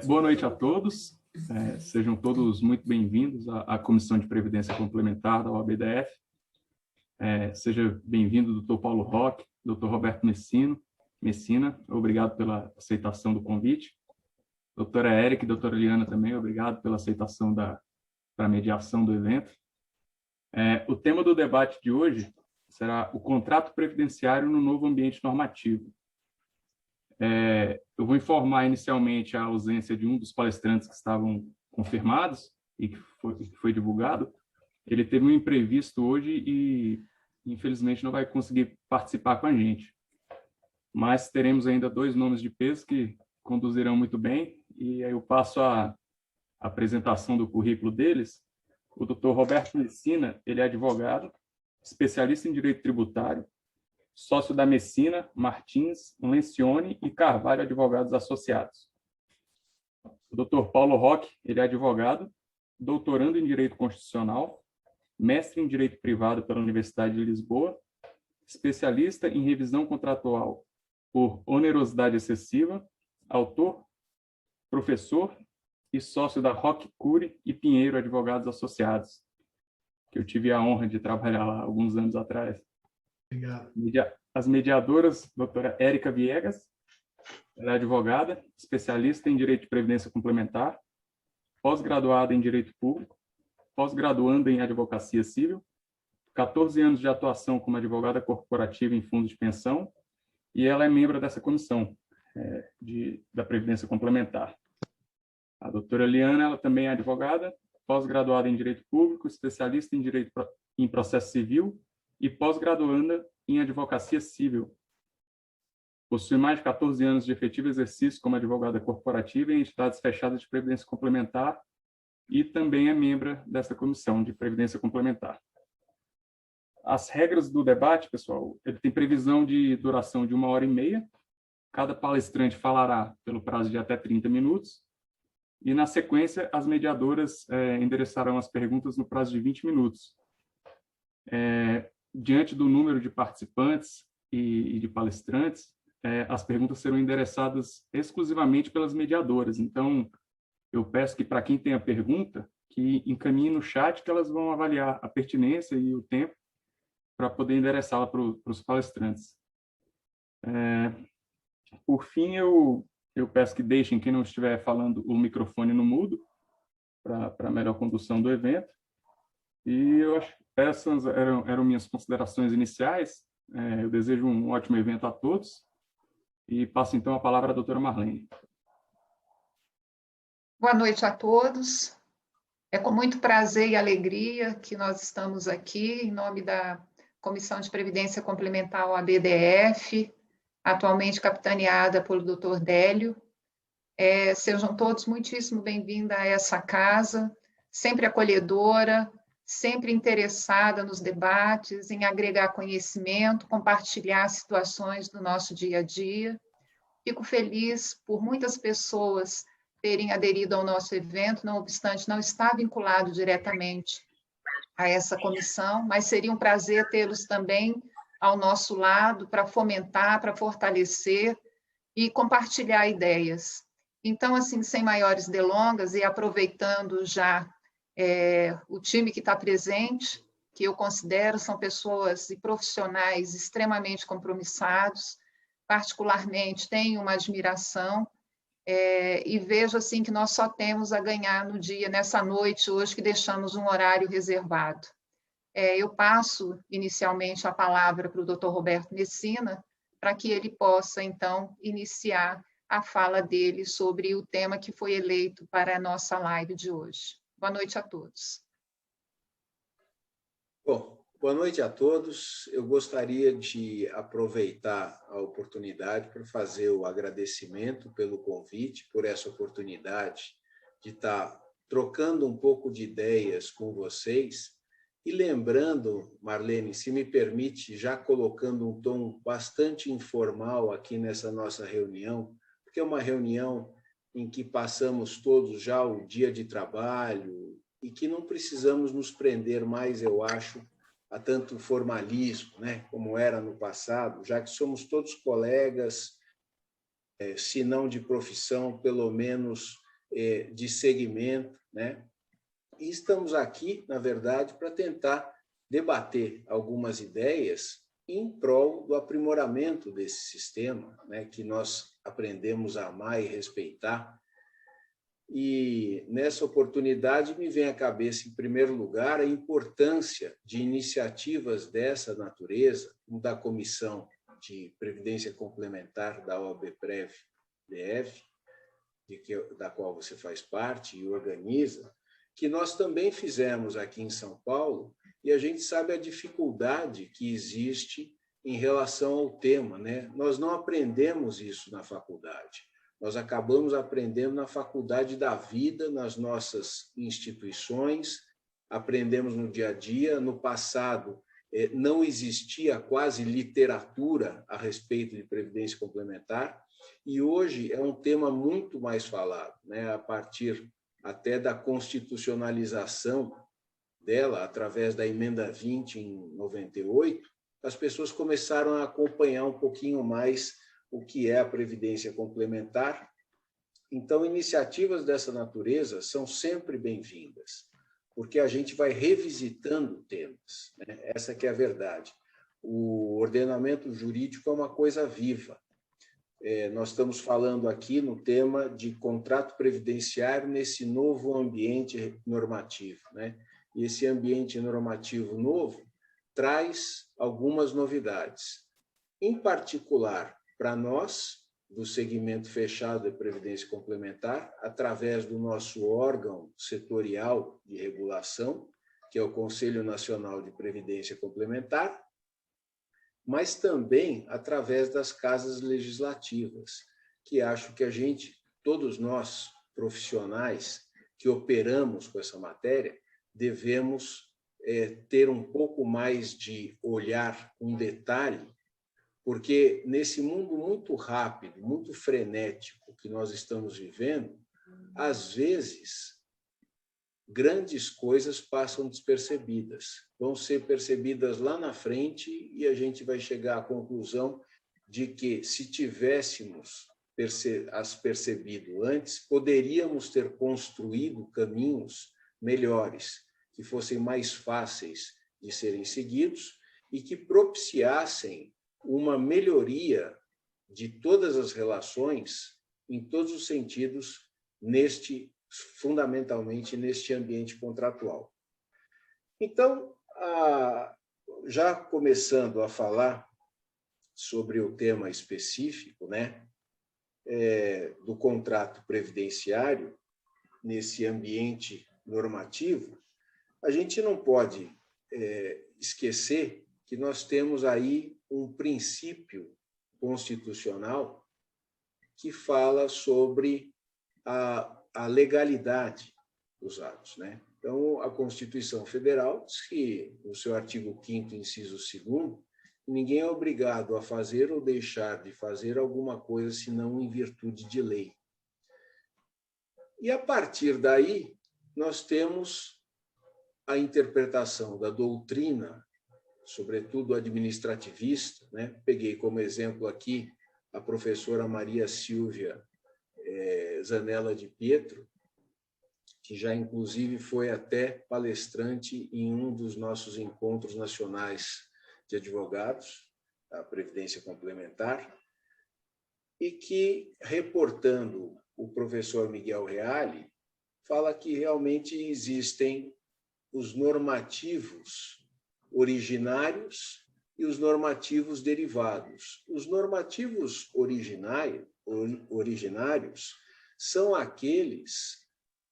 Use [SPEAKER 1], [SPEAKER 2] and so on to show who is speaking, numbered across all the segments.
[SPEAKER 1] Boa noite a todos. Sejam todos muito bem-vindos à Comissão de Previdência Complementar da OABDF. Seja bem-vindo, Dr. Paulo Roque, Dr. Roberto Messina, obrigado pela aceitação do convite. Doutora Érica e doutora Liana também, obrigado pela aceitação da mediação do evento. O tema do debate de hoje será o contrato previdenciário no novo ambiente normativo. Eu vou informar inicialmente a ausência de um dos palestrantes que estavam confirmados e que foi divulgado. Ele teve um imprevisto hoje e, infelizmente, não vai conseguir participar com a gente. Mas teremos ainda dois nomes de peso que conduzirão muito bem, e aí eu passo a apresentação do currículo deles. O Dr. Roberto Messina, ele é advogado, especialista em direito tributário, sócio da Messina, Martins, Lencioni e Carvalho Advogados Associados. O Dr. Paulo Roque, ele é advogado, doutorando em Direito Constitucional, mestre em Direito Privado pela Universidade de Lisboa, especialista em revisão contratual por onerosidade excessiva, autor, professor e sócio da Roque Cury e Pinheiro Advogados Associados, que eu tive a honra de trabalhar lá alguns anos atrás.
[SPEAKER 2] Obrigado.
[SPEAKER 1] As mediadoras, doutora Érica Viegas, ela é advogada, especialista em Direito de Previdência Complementar, pós-graduada em Direito Público, pós-graduanda em Advocacia Civil, 14 anos de atuação como advogada corporativa em fundos de pensão, e ela é membro dessa comissão da Previdência Complementar. A doutora Liana, ela também é advogada, pós-graduada em Direito Público, especialista em Direito em Processo Civil, e pós-graduanda em Advocacia Civil. Possui mais de 14 anos de efetivo exercício como advogada corporativa em entidades fechadas de Previdência Complementar e também é membro dessa comissão de Previdência Complementar. As regras do debate, pessoal, ele tem previsão de duração de 1h30. Cada palestrante falará pelo prazo de até 30 minutos. E, na sequência, as mediadoras endereçarão as perguntas no prazo de 20 minutos. Diante do número de participantes e de palestrantes, as perguntas serão endereçadas exclusivamente pelas mediadoras. Então, eu peço que, para quem tem a pergunta, que encaminhe no chat, que elas vão avaliar a pertinência e o tempo para poder endereçá-la para os palestrantes. Por fim, eu peço que deixem, quem não estiver falando, o microfone no mudo, para a melhor condução do evento. E eu acho que essas eram minhas considerações iniciais. Eu desejo um ótimo evento a todos e passo, então, a palavra à doutora Marlene.
[SPEAKER 3] Boa noite a todos. É com muito prazer e alegria que nós estamos aqui, em nome da Comissão de Previdência Complementar OABDF, atualmente capitaneada pelo Dr. Délio. Sejam todos muitíssimo bem-vindos a essa casa, sempre acolhedora, sempre interessada nos debates, em agregar conhecimento, compartilhar situações do nosso dia a dia. Fico feliz por muitas pessoas terem aderido ao nosso evento, não obstante não estar vinculado diretamente a essa comissão, mas seria um prazer tê-los também ao nosso lado para fomentar, para fortalecer e compartilhar ideias. Então, assim, sem maiores delongas e aproveitando já o time que está presente, que eu considero são pessoas e profissionais extremamente compromissados, particularmente tenho uma admiração e vejo assim que nós só temos a ganhar no dia, nessa noite, hoje, que deixamos um horário reservado. Eu passo inicialmente a palavra para o Dr. Roberto Messina, para que ele possa, então, iniciar a fala dele sobre o tema que foi eleito para a nossa live de hoje. Boa noite a todos.
[SPEAKER 4] Bom, boa noite a todos. Eu gostaria de aproveitar a oportunidade para fazer o agradecimento pelo convite, por essa oportunidade de estar trocando um pouco de ideias com vocês e lembrando, Marlene, se me permite, já colocando um tom bastante informal aqui nessa nossa reunião, porque é uma reunião em que passamos todos já o dia de trabalho e que não precisamos nos prender mais, eu acho, a tanto formalismo, né, como era no passado, já que somos todos colegas, se não de profissão, pelo menos de segmento, né? E estamos aqui, na verdade, para tentar debater algumas ideias em prol do aprimoramento desse sistema, né, que nós aprendemos a amar e respeitar. E, nessa oportunidade, me vem à cabeça, em primeiro lugar, a importância de iniciativas dessa natureza, da Comissão de Previdência Complementar da OABPREV-DF, da qual você faz parte e organiza, que nós também fizemos aqui em São Paulo, e a gente sabe a dificuldade que existe em relação ao tema, né? Nós não aprendemos isso na faculdade. Nós acabamos aprendendo na faculdade da vida, nas nossas instituições, aprendemos no dia a dia. No passado, não existia quase literatura a respeito de previdência complementar, e hoje é um tema muito mais falado, né? A partir até da constitucionalização dela, através da emenda 20 em 98, as pessoas começaram a acompanhar um pouquinho mais o que é a previdência complementar. Então, iniciativas dessa natureza são sempre bem-vindas, porque a gente vai revisitando temas, né? Essa que é a verdade. O ordenamento jurídico é uma coisa viva. Nós estamos falando aqui no tema de contrato previdenciário nesse novo ambiente normativo, né? E esse ambiente normativo novo traz algumas novidades. Em particular, para nós, do segmento fechado de previdência complementar, através do nosso órgão setorial de regulação, que é o Conselho Nacional de Previdência Complementar, mas também através das casas legislativas, que acho que a gente, todos nós, profissionais que operamos com essa matéria, devemos ter um pouco mais de olhar, um detalhe, porque nesse mundo muito rápido, muito frenético que nós estamos vivendo, às vezes, grandes coisas passam despercebidas, vão ser percebidas lá na frente e a gente vai chegar à conclusão de que, se tivéssemos as percebido antes, poderíamos ter construído caminhos melhores, que fossem mais fáceis de serem seguidos e que propiciassem uma melhoria de todas as relações, em todos os sentidos, fundamentalmente neste ambiente contratual. Então, já começando a falar sobre o tema específico, né, do contrato previdenciário, nesse ambiente normativo, a gente não pode esquecer que nós temos aí um princípio constitucional que fala sobre a legalidade dos atos, né? Então, a Constituição Federal diz que, no seu artigo 5º, inciso 2º, ninguém é obrigado a fazer ou deixar de fazer alguma coisa senão em virtude de lei. E, a partir daí, nós temos a interpretação da doutrina, sobretudo administrativista, né? Peguei como exemplo aqui a professora Maria Silvia Zanella de Pietro, que já, inclusive, foi até palestrante em um dos nossos encontros nacionais de advogados, da Previdência Complementar, e que, reportando o professor Miguel Reale, fala que realmente existem os normativos originários e os normativos derivados. Os normativos originários são aqueles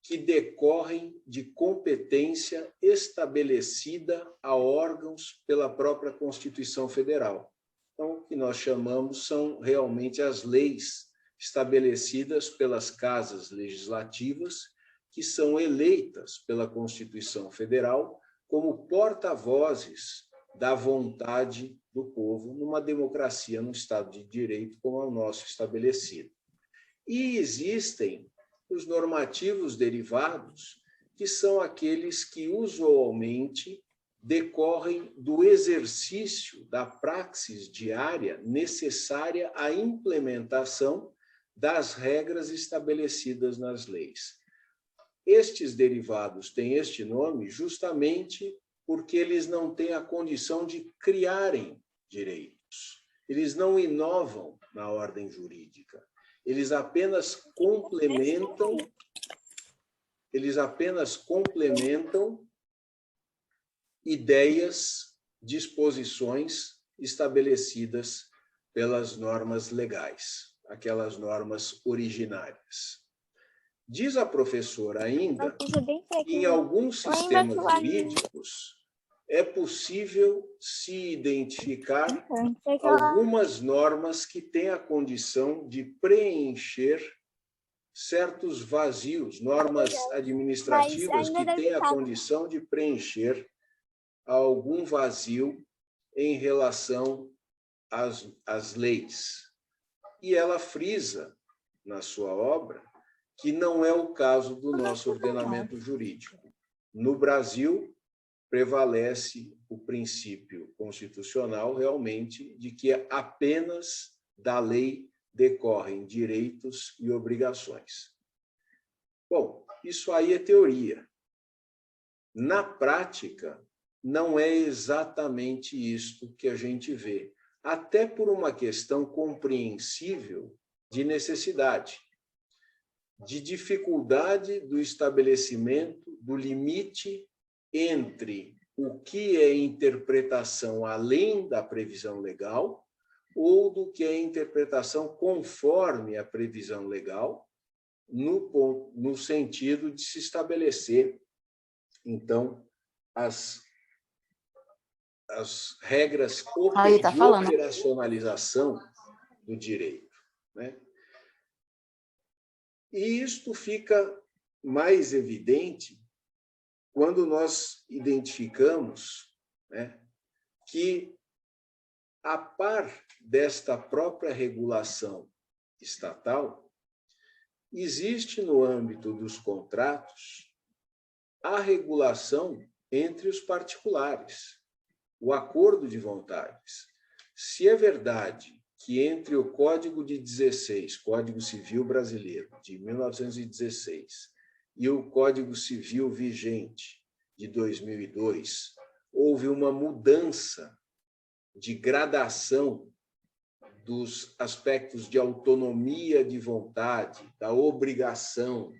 [SPEAKER 4] que decorrem de competência estabelecida a órgãos pela própria Constituição Federal. Então, o que nós chamamos são realmente as leis estabelecidas pelas casas legislativas, que são eleitas pela Constituição Federal como porta-vozes da vontade do povo numa democracia, num Estado de Direito como é o nosso estabelecido. E existem os normativos derivados, que são aqueles que usualmente decorrem do exercício da praxis diária necessária à implementação das regras estabelecidas nas leis. Estes derivados têm este nome justamente porque eles não têm a condição de criarem direitos. Eles não inovam na ordem jurídica. Eles apenas complementam ideias, disposições estabelecidas pelas normas legais, aquelas normas originárias. Diz a professora ainda que em alguns sistemas jurídicos é possível se identificar algumas normas que têm a condição de preencher certos vazios, normas administrativas que têm a condição de preencher algum vazio em relação às leis. E ela frisa, na sua obra, que não é o caso do nosso ordenamento jurídico. No Brasil, prevalece o princípio constitucional, realmente, de que apenas da lei decorrem direitos e obrigações. Bom, isso aí é teoria. Na prática, não é exatamente isto que a gente vê, até por uma questão compreensível de necessidade, de dificuldade do estabelecimento do limite entre o que é interpretação além da previsão legal ou do que é interpretação conforme a previsão legal, no sentido de se estabelecer, então, as regras de operacionalização do direito, né? E isto fica mais evidente quando nós identificamos, né, que, a par desta própria regulação estatal, existe no âmbito dos contratos a regulação entre os particulares, o acordo de vontades. Se é verdade que entre o Código de 16, Código Civil Brasileiro, de 1916, e o Código Civil vigente, de 2002, houve uma mudança de gradação dos aspectos de autonomia de vontade, da obrigação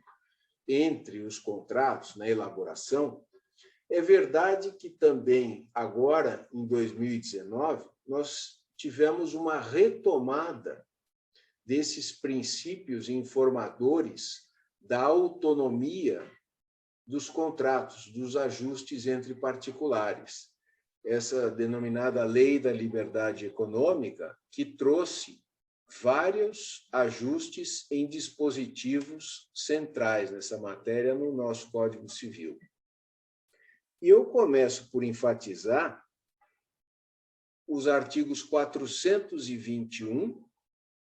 [SPEAKER 4] entre os contratos na elaboração, é verdade que também, agora, em 2019, nós tivemos uma retomada desses princípios informadores da autonomia dos contratos, dos ajustes entre particulares. Essa denominada Lei da Liberdade Econômica, que trouxe vários ajustes em dispositivos centrais nessa matéria no nosso Código Civil. E eu começo por enfatizar os artigos 421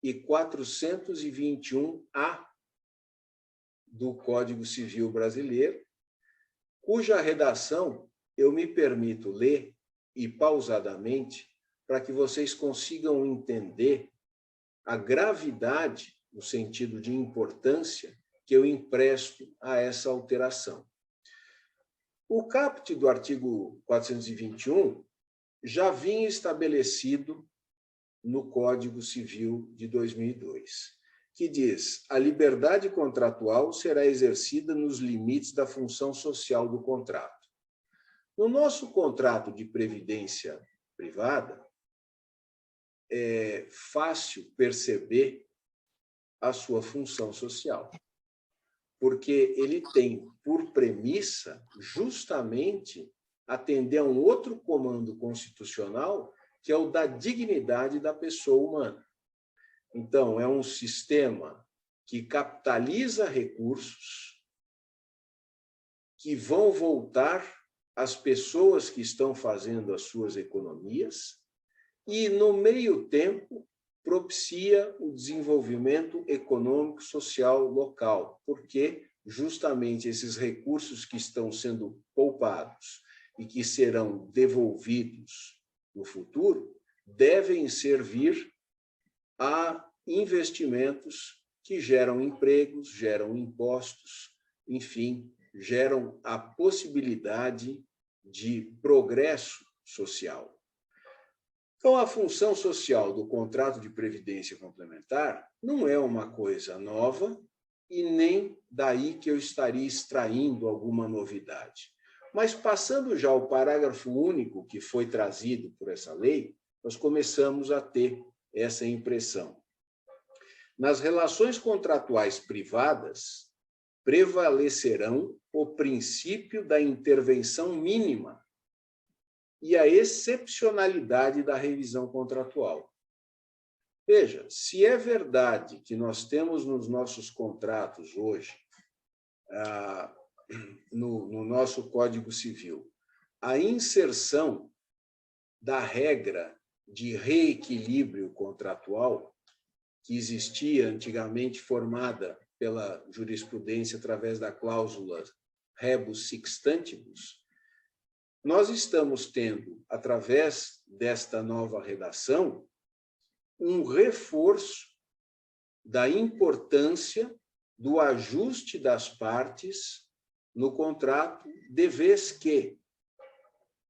[SPEAKER 4] e 421-A do Código Civil Brasileiro, cuja redação eu me permito ler e pausadamente para que vocês consigam entender a gravidade, no sentido de importância, que eu empresto a essa alteração. O caput do artigo 421 já vinha estabelecido no Código Civil de 2002, que diz: a liberdade contratual será exercida nos limites da função social do contrato. No nosso contrato de previdência privada, é fácil perceber a sua função social, porque ele tem por premissa justamente atender a um outro comando constitucional, que é o da dignidade da pessoa humana. Então, é um sistema que capitaliza recursos que vão voltar às pessoas que estão fazendo as suas economias e, no meio tempo, propicia o desenvolvimento econômico social local, porque justamente esses recursos que estão sendo poupados e que serão devolvidos no futuro devem servir a investimentos que geram empregos, geram impostos, enfim, geram a possibilidade de progresso social. Então, a função social do contrato de previdência complementar não é uma coisa nova e nem daí que eu estaria extraindo alguma novidade. Mas, passando já ao parágrafo único que foi trazido por essa lei, nós começamos a ter essa impressão. Nas relações contratuais privadas, prevalecerão o princípio da intervenção mínima e a excepcionalidade da revisão contratual. Veja, se é verdade que nós temos nos nossos contratos hoje, no nosso Código Civil, a inserção da regra de reequilíbrio contratual, que existia antigamente formada pela jurisprudência através da cláusula rebus sic stantibus, nós estamos tendo, através desta nova redação, um reforço da importância do ajuste das partes no contrato, de vez que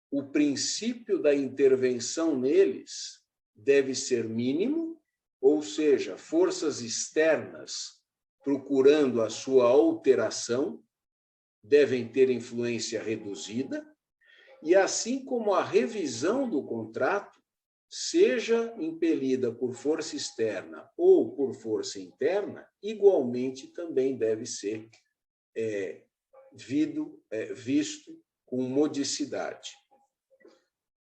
[SPEAKER 4] o princípio da intervenção neles deve ser mínimo, ou seja, forças externas procurando a sua alteração devem ter influência reduzida, e assim como a revisão do contrato, seja impelida por força externa ou por força interna, igualmente também deve ser visto com modicidade.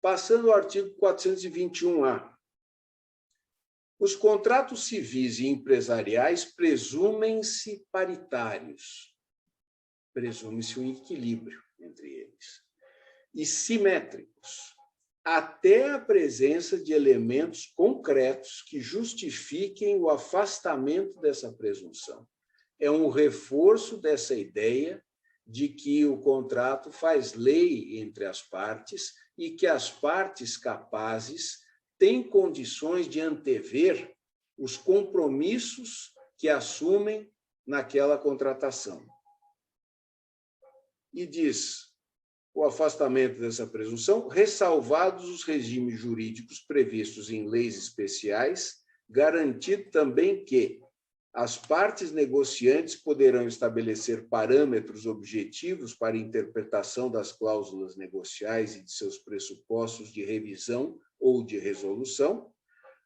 [SPEAKER 4] Passando ao artigo 421-A. Os contratos civis e empresariais presumem-se paritários, presume-se um equilíbrio entre eles, e simétricos, até a presença de elementos concretos que justifiquem o afastamento dessa presunção. É um reforço dessa ideia de que o contrato faz lei entre as partes e que as partes capazes têm condições de antever os compromissos que assumem naquela contratação. E diz o afastamento dessa presunção, ressalvados os regimes jurídicos previstos em leis especiais, garantido também que as partes negociantes poderão estabelecer parâmetros objetivos para interpretação das cláusulas negociais e de seus pressupostos de revisão ou de resolução.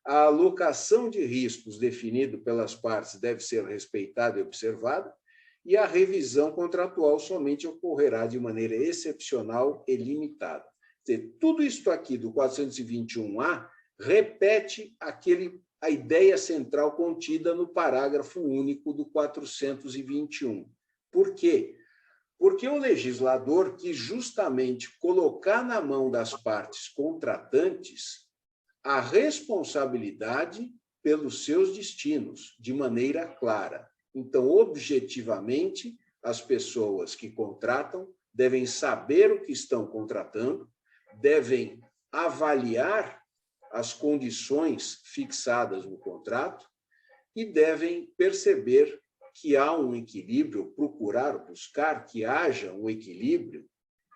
[SPEAKER 4] A alocação de riscos definido pelas partes deve ser respeitada e observada, e a revisão contratual somente ocorrerá de maneira excepcional e limitada. Tudo isso aqui do 421-A repete a ideia central contida no parágrafo único do 421. Por quê? Porque o legislador quis justamente colocar na mão das partes contratantes a responsabilidade pelos seus destinos, de maneira clara. Então, objetivamente, as pessoas que contratam devem saber o que estão contratando, devem avaliar as condições fixadas no contrato e devem perceber que há um equilíbrio, procurar, buscar que haja um equilíbrio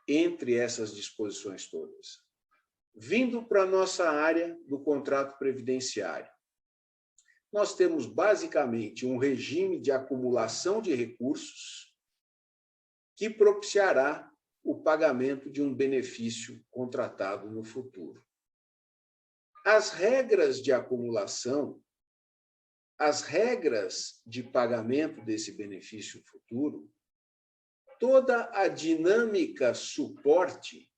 [SPEAKER 4] entre essas disposições todas. Vindo para a nossa área do contrato previdenciário, nós temos basicamente um regime de acumulação de recursos que propiciará o pagamento de um benefício contratado no futuro. As regras de acumulação, as regras de pagamento desse benefício futuro, toda a dinâmica suporte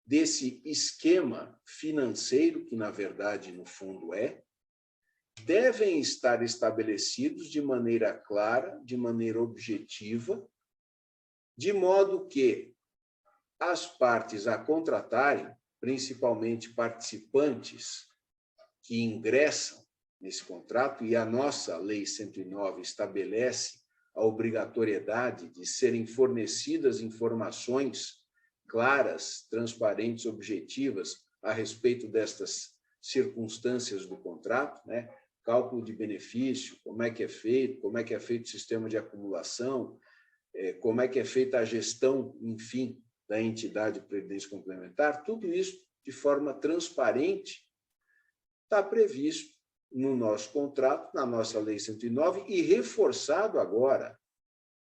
[SPEAKER 4] desse esquema financeiro, que na verdade, no fundo devem estar estabelecidos de maneira clara, de maneira objetiva, de modo que as partes a contratarem, principalmente participantes que ingressam nesse contrato, e a nossa Lei 109 estabelece a obrigatoriedade de serem fornecidas informações claras, transparentes, objetivas a respeito destas circunstâncias do contrato, cálculo de benefício, como é que é feito o sistema de acumulação, como é que é feita a gestão, enfim, da entidade de previdência complementar, tudo isso de forma transparente está previsto no nosso contrato, na nossa Lei 109 e reforçado agora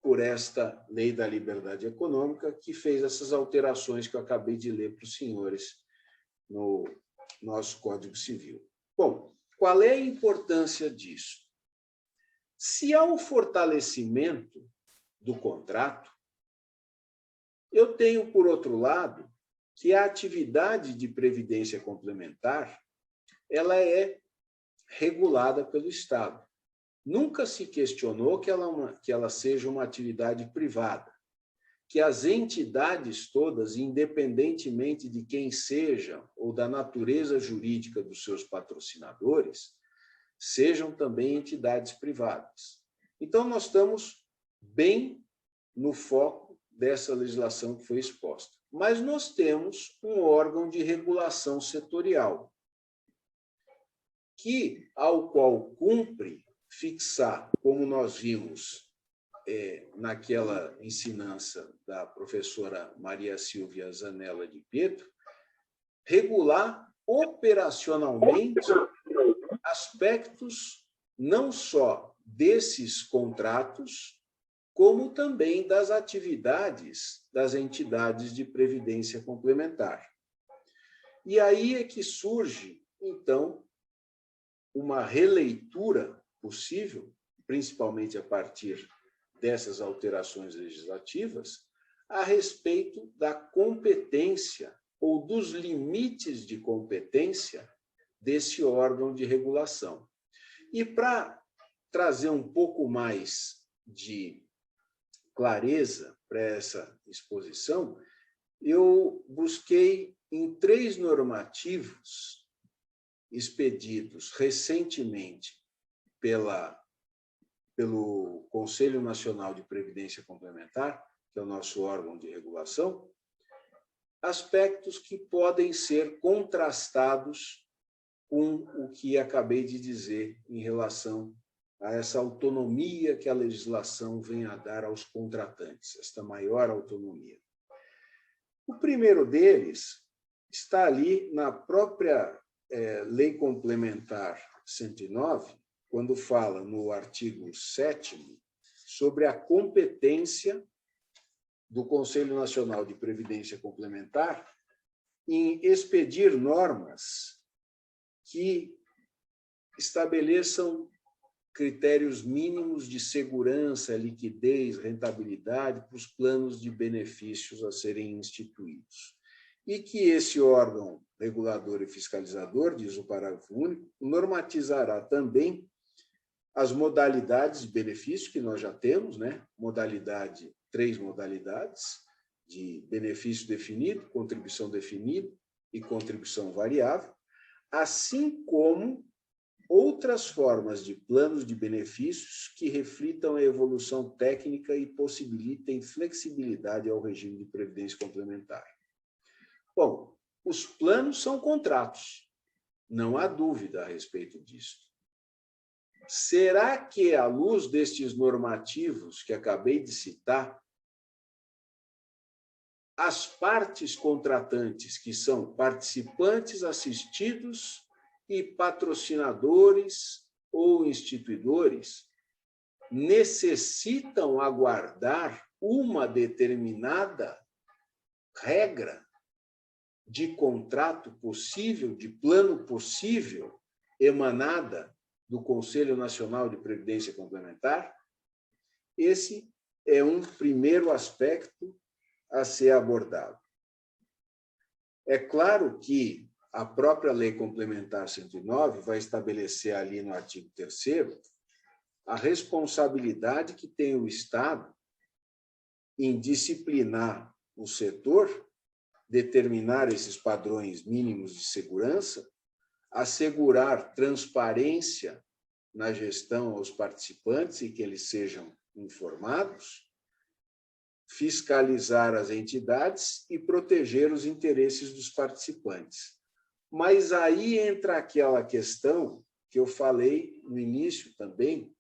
[SPEAKER 4] por esta Lei da Liberdade Econômica, que fez essas alterações que eu acabei de ler para os senhores no nosso Código Civil. Bom, qual é a importância disso? Se há um fortalecimento do contrato, eu tenho, por outro lado, que a atividade de previdência complementar ela é regulada pelo Estado. Nunca se questionou que ela seja uma atividade privada, que as entidades todas, independentemente de quem sejam ou da natureza jurídica dos seus patrocinadores, sejam também entidades privadas. Então, nós estamos bem no foco dessa legislação que foi exposta. Mas nós temos um órgão de regulação setorial, ao qual cumpre fixar, como nós vimos naquela ensinança da professora Maria Silvia Zanella de Pietro, regular operacionalmente aspectos não só desses contratos, como também das atividades das entidades de previdência complementar. E aí é que surge, então, uma releitura possível, principalmente a partir dessas alterações legislativas, a respeito da competência ou dos limites de competência desse órgão de regulação. E para trazer um pouco mais de clareza para essa exposição, eu busquei em 3 normativos expedidos recentemente pelo Conselho Nacional de Previdência Complementar, que é o nosso órgão de regulação, aspectos que podem ser contrastados com o que acabei de dizer em relação a essa autonomia que a legislação vem a dar aos contratantes, esta maior autonomia. O primeiro deles está ali na própria Lei Complementar 109, quando fala no artigo 7º sobre a competência do Conselho Nacional de Previdência Complementar em expedir normas que estabeleçam critérios mínimos de segurança, liquidez, rentabilidade para os planos de benefícios a serem instituídos. E que esse órgão regulador e fiscalizador, diz o parágrafo único, normatizará também as modalidades de benefício que nós já temos, né? 3 modalidades de benefício definido, contribuição definida e contribuição variável, assim como outras formas de planos de benefícios que reflitam a evolução técnica e possibilitem flexibilidade ao regime de previdência complementar. Bom, os planos são contratos, não há dúvida a respeito disso. Será que, à luz destes normativos que acabei de citar, as partes contratantes, que são participantes assistidos e patrocinadores ou instituidores, necessitam aguardar uma determinada regra de contrato possível, de plano possível, emanada do Conselho Nacional de Previdência Complementar? Esse é um primeiro aspecto a ser abordado. É claro que a própria Lei Complementar 109 vai estabelecer ali no artigo 3º a responsabilidade que tem o Estado em disciplinar o setor, determinar esses padrões mínimos de segurança, assegurar transparência na gestão aos participantes e que eles sejam informados, fiscalizar as entidades e proteger os interesses dos participantes. Mas aí entra aquela questão que eu falei no início também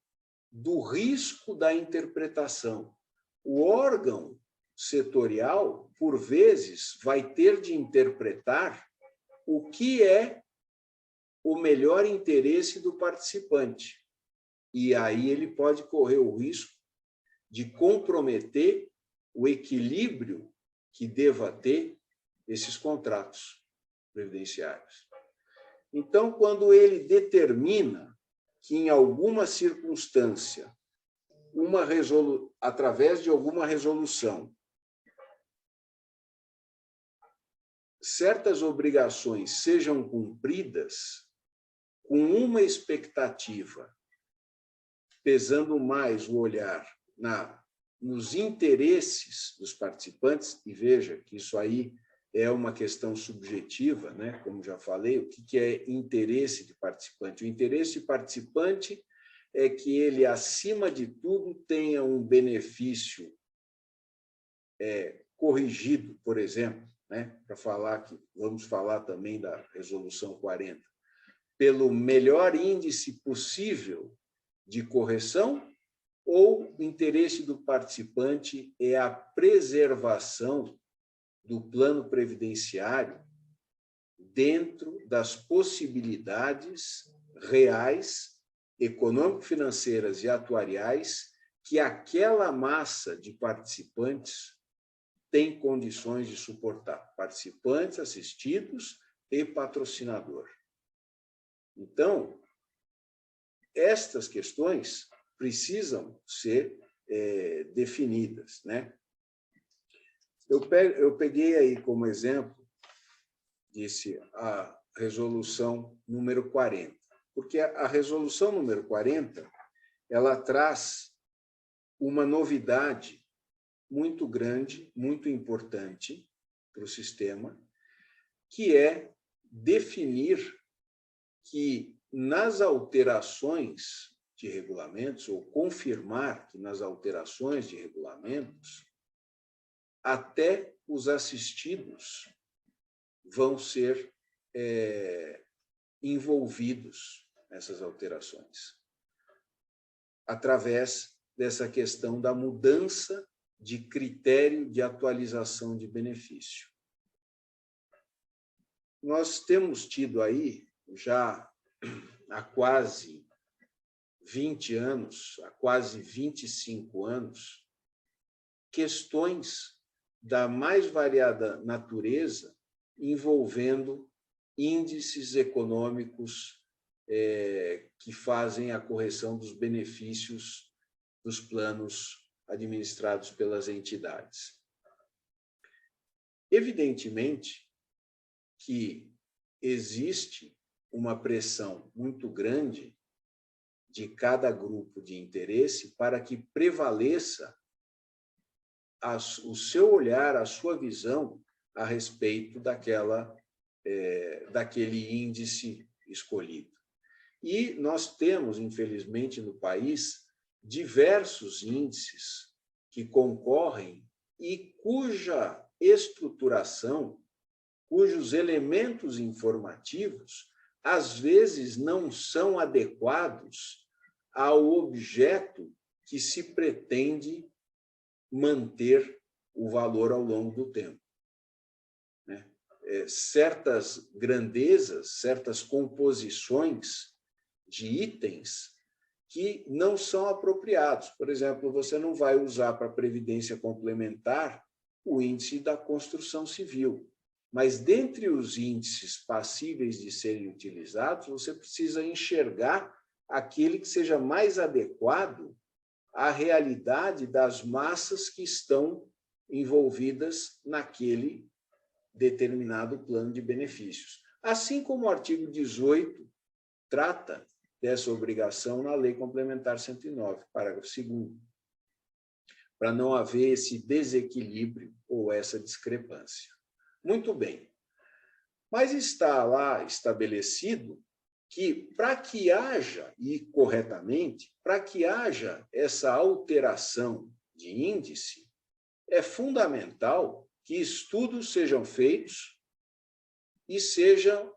[SPEAKER 4] do risco da interpretação. O órgão setorial, por vezes, vai ter de interpretar o que é o melhor interesse do participante. E aí ele pode correr o risco de comprometer o equilíbrio que deva ter esses contratos previdenciários. Então, quando ele determina que, em alguma circunstância, através de alguma resolução, certas obrigações sejam cumpridas com uma expectativa, pesando mais o olhar nos interesses dos participantes, e veja que isso aí é uma questão subjetiva, né? Como já falei, o que é interesse de participante? O interesse de participante é que ele, acima de tudo, tenha um benefício corrigido, por exemplo, né? Para falar que vamos falar também da Resolução 40, pelo melhor índice possível de correção, ou o interesse do participante é a preservação do plano previdenciário dentro das possibilidades reais, econômico-financeiras e atuariais que aquela massa de participantes tem condições de suportar, participantes, assistidos e patrocinador. Então, estas questões precisam ser definidas, né? Eu peguei aí como exemplo, disse a resolução número 40, porque a resolução número 40, ela traz uma novidade muito grande, muito importante para o sistema, que é definir que nas alterações de regulamentos, ou confirmar que nas alterações de regulamentos, até os assistidos vão ser envolvidos nessas alterações, através dessa questão da mudança de critério de atualização de benefício. Nós temos tido aí, já há quase 20 anos, há quase 25 anos, questões da mais variada natureza envolvendo índices econômicos que fazem a correção dos benefícios dos planos administrados pelas entidades. Evidentemente que existe uma pressão muito grande de cada grupo de interesse para que prevaleça o seu olhar, a sua visão a respeito daquele índice escolhido. E nós temos, infelizmente, no país, diversos índices que concorrem e cuja estruturação, cujos elementos informativos, às vezes, não são adequados ao objeto que se pretende manter o valor ao longo do tempo. Certas grandezas, certas composições de itens que não são apropriados. Por exemplo, você não vai usar para a previdência complementar o índice da construção civil, mas dentre os índices passíveis de serem utilizados, você precisa enxergar aquele que seja mais adequado à realidade das massas que estão envolvidas naquele determinado plano de benefícios. Assim como o artigo 18 trata dessa obrigação na Lei Complementar 109, parágrafo 2º, para não haver esse desequilíbrio ou essa discrepância. Muito bem. Mas está lá estabelecido que, para que haja, e corretamente, para que haja essa alteração de índice, é fundamental que estudos sejam feitos e seja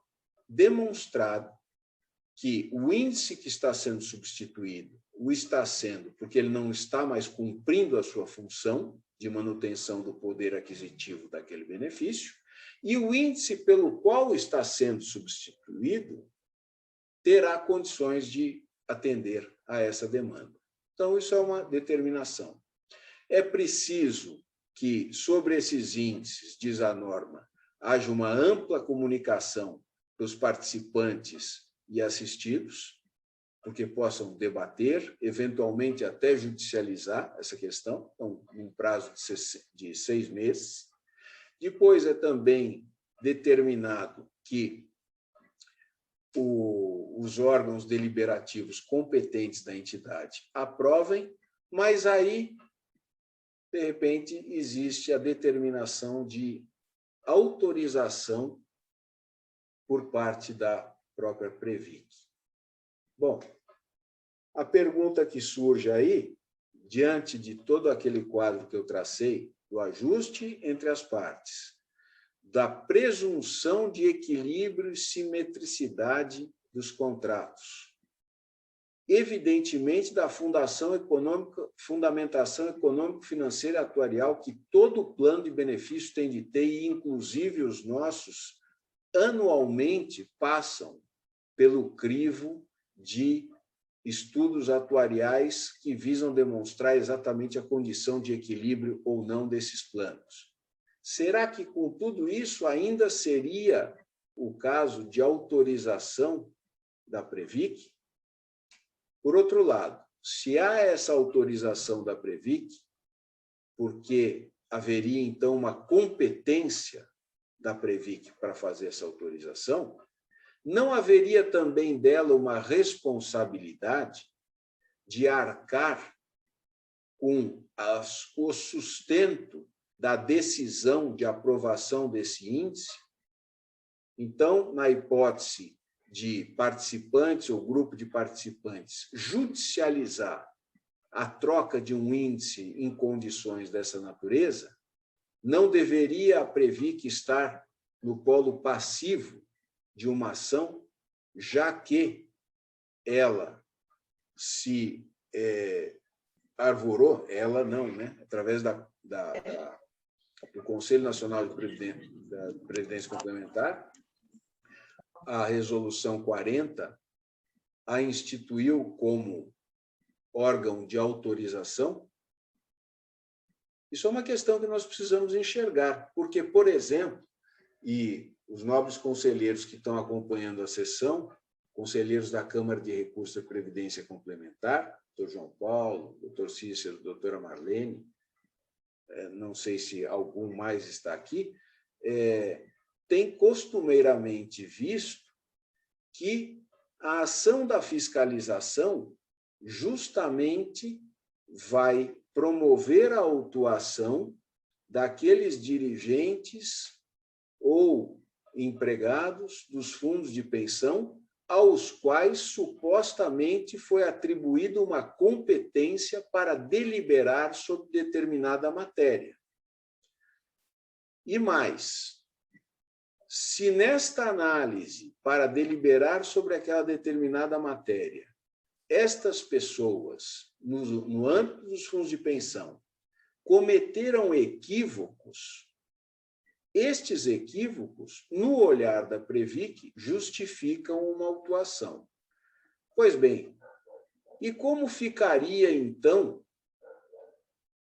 [SPEAKER 4] demonstrado que o índice que está sendo substituído o está sendo porque ele não está mais cumprindo a sua função de manutenção do poder aquisitivo daquele benefício, e o índice pelo qual está sendo substituído terá condições de atender a essa demanda. Então, isso é uma determinação. É preciso que, sobre esses índices, diz a norma, haja uma ampla comunicação dos participantes e assistidos, porque possam debater, eventualmente até judicializar essa questão, então, num prazo de 6 meses. Depois é também determinado que os órgãos deliberativos competentes da entidade aprovem, mas aí, de repente, existe a determinação de autorização por parte da própria Previc. Bom, a pergunta que surge aí, diante de todo aquele quadro que eu tracei, do ajuste entre as partes, da presunção de equilíbrio e simetricidade dos contratos, evidentemente da fundamentação econômico-financeira atuarial que todo plano de benefício tem de ter, e inclusive os nossos, anualmente passam pelo crivo de estudos atuariais que visam demonstrar exatamente a condição de equilíbrio ou não desses planos. Será que, com tudo isso, ainda seria o caso de autorização da Previc? Por outro lado, se há essa autorização da Previc, porque haveria, então, uma competência da Previc para fazer essa autorização, não haveria também dela uma responsabilidade de arcar com o sustento da decisão de aprovação desse índice? Então, na hipótese de participantes ou grupo de participantes judicializar a troca de um índice em condições dessa natureza, não deveria a Previc estar no polo passivo de uma ação, já que ela se arvorou, ela não, né? Através do Conselho Nacional de Previdência Complementar, a Resolução 40 a instituiu como órgão de autorização. Isso é uma questão que nós precisamos enxergar, porque, por exemplo, e os nobres conselheiros que estão acompanhando a sessão, conselheiros da Câmara de Recursos da Previdência Complementar, doutor João Paulo, doutor Cícero, doutora Marlene, não sei se algum mais está aqui, tem costumeiramente visto que a ação da fiscalização justamente vai promover a autuação daqueles dirigentes ou empregados dos fundos de pensão aos quais supostamente foi atribuída uma competência para deliberar sobre determinada matéria. E mais, se nesta análise para deliberar sobre aquela determinada matéria, estas pessoas, no âmbito dos fundos de pensão, cometeram equívocos, estes equívocos, no olhar da Previc, justificam uma autuação. Pois bem, e como ficaria, então,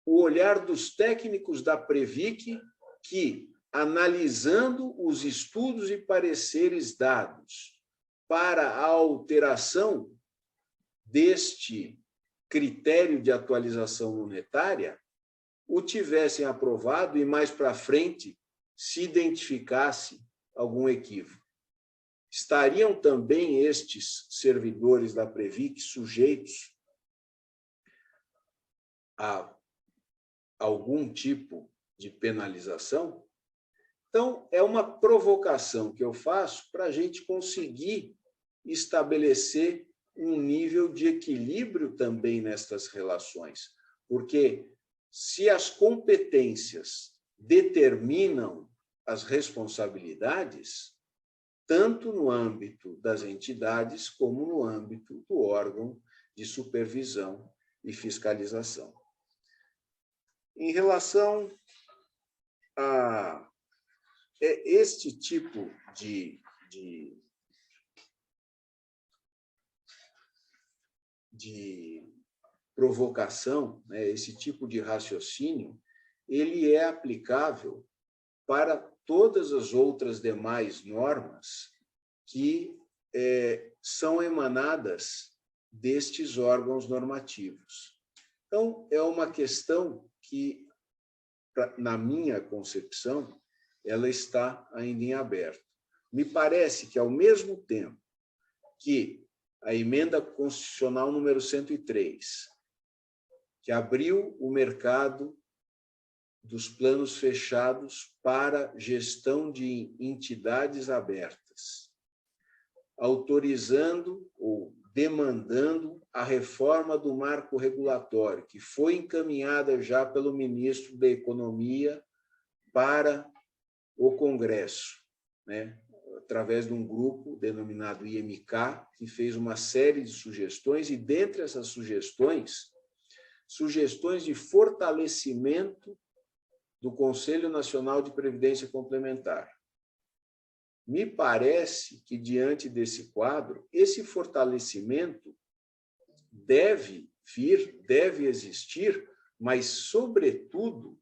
[SPEAKER 4] o olhar dos técnicos da Previc que, analisando os estudos e pareceres dados para a alteração deste critério de atualização monetária, o tivessem aprovado e mais para frente se identificasse algum equívoco? Estariam também estes servidores da Previc sujeitos a algum tipo de penalização? Então, é uma provocação que eu faço para a gente conseguir estabelecer um nível de equilíbrio também nestas relações, porque se as competências determinam as responsabilidades, tanto no âmbito das entidades como no âmbito do órgão de supervisão e fiscalização. Em relação a este tipo de provocação, né, esse tipo de raciocínio, ele é aplicável para todas as outras demais normas que são emanadas destes órgãos normativos. Então, é uma questão que, na minha concepção, ela está ainda em aberto. Me parece que, ao mesmo tempo que a emenda constitucional número 103, que abriu o mercado dos planos fechados para gestão de entidades abertas, autorizando ou demandando a reforma do marco regulatório, que foi encaminhada já pelo ministro da Economia para o Congresso, né? Através de um grupo denominado IMK, que fez uma série de sugestões, e dentre essas sugestões de fortalecimento do Conselho Nacional de Previdência Complementar. Me parece que, diante desse quadro, esse fortalecimento deve existir, mas, sobretudo,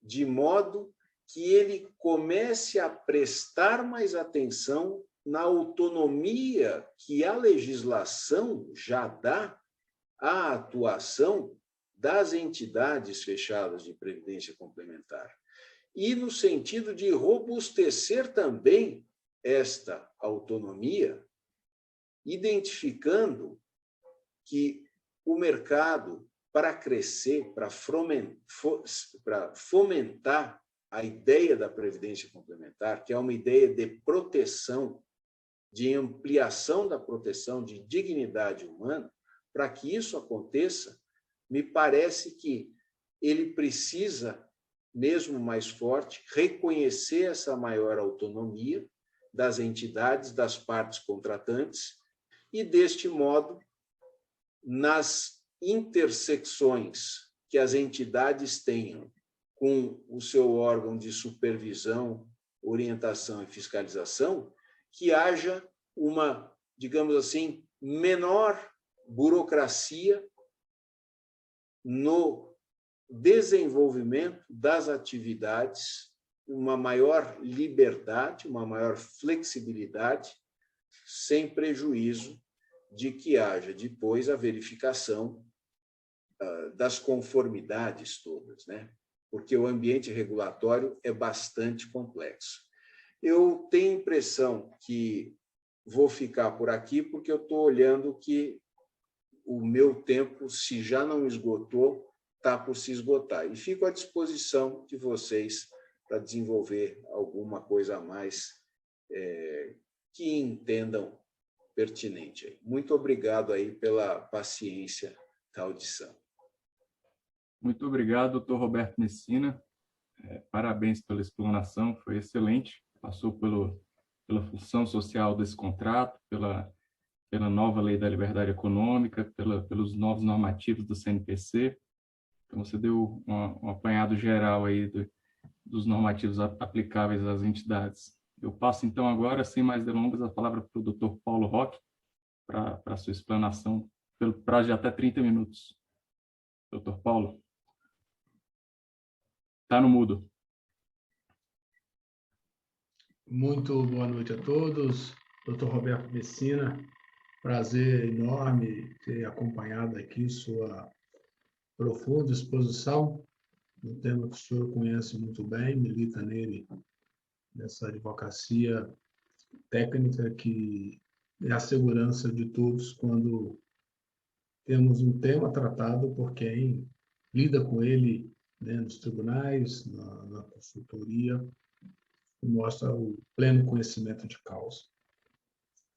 [SPEAKER 4] de modo que ele comece a prestar mais atenção na autonomia que a legislação já dá à atuação das entidades fechadas de previdência complementar, e no sentido de robustecer também esta autonomia, identificando que o mercado, para crescer, para fomentar a ideia da previdência complementar, que é uma ideia de proteção, de ampliação da proteção de dignidade humana, para que isso aconteça, me parece que ele precisa, mesmo mais forte, reconhecer essa maior autonomia das entidades, das partes contratantes, e, deste modo, nas intersecções que as entidades tenham com o seu órgão de supervisão, orientação e fiscalização, que haja uma, digamos assim, menor burocracia no desenvolvimento das atividades, uma maior liberdade, uma maior flexibilidade, sem prejuízo de que haja depois a verificação das conformidades todas, né? Porque o ambiente regulatório é bastante complexo. Eu tenho a impressão que vou ficar por aqui, porque eu estou olhando que o meu tempo, se já não esgotou, está por se esgotar. E fico à disposição de vocês para desenvolver alguma coisa a mais que entendam pertinente. Muito obrigado aí pela paciência da audição.
[SPEAKER 1] Muito obrigado, doutor Roberto Messina. Parabéns pela explanação, foi excelente. Passou pela função social desse contrato, pela nova lei da liberdade econômica, pelos novos normativos do CNPC. Então, você deu um apanhado geral aí dos normativos aplicáveis às entidades. Eu passo, então, agora, sem mais delongas, a palavra para o doutor Paulo Roque, para a sua explanação, pelo prazo de até 30 minutos. Doutor Paulo. Está no mudo.
[SPEAKER 2] Muito boa noite a todos. Doutor Roberto Messina, prazer enorme ter acompanhado aqui sua profunda exposição, um tema que o senhor conhece muito bem, milita nele, nessa advocacia técnica que é a segurança de todos quando temos um tema tratado por quem lida com ele, né, nos tribunais, na consultoria, e mostra o pleno conhecimento de causa.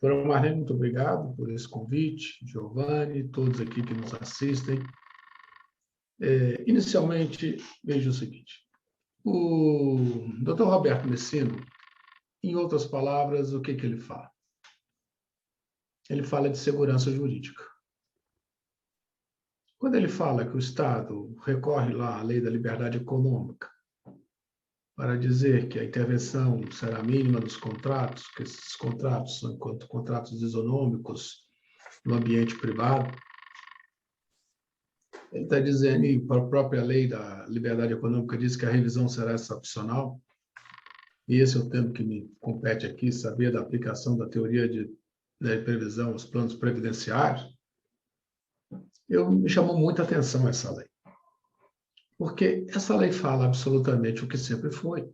[SPEAKER 2] Doutora Marlene, muito obrigado por esse convite, Giovanni, todos aqui que nos assistem. Inicialmente, veja o seguinte, o Dr. Roberto Messina Em outras palavras, o que ele fala? Ele fala de segurança jurídica. Quando ele fala que o Estado recorre lá à lei da liberdade econômica para dizer que a intervenção será mínima dos contratos, que esses contratos são enquanto contratos isonômicos no ambiente privado, ele está dizendo, e a própria lei da liberdade econômica diz que a revisão será excepcional, e esse é o termo que me compete aqui, saber da aplicação da teoria de previsão aos planos previdenciários. Me chamou muita atenção essa lei. Porque essa lei fala absolutamente o que sempre foi.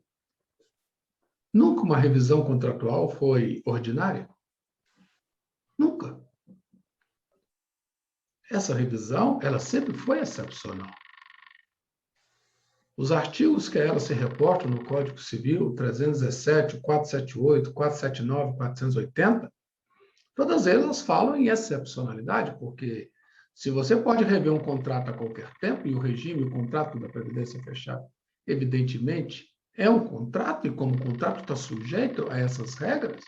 [SPEAKER 2] Nunca uma revisão contratual foi ordinária. Nunca. Essa revisão, ela sempre foi excepcional. Os artigos que a ela se reportam no Código Civil, 317, 478, 479, 480, todas elas falam em excepcionalidade, porque se você pode rever um contrato a qualquer tempo, e o contrato da Previdência Fechada, evidentemente, é um contrato, e como o contrato está sujeito a essas regras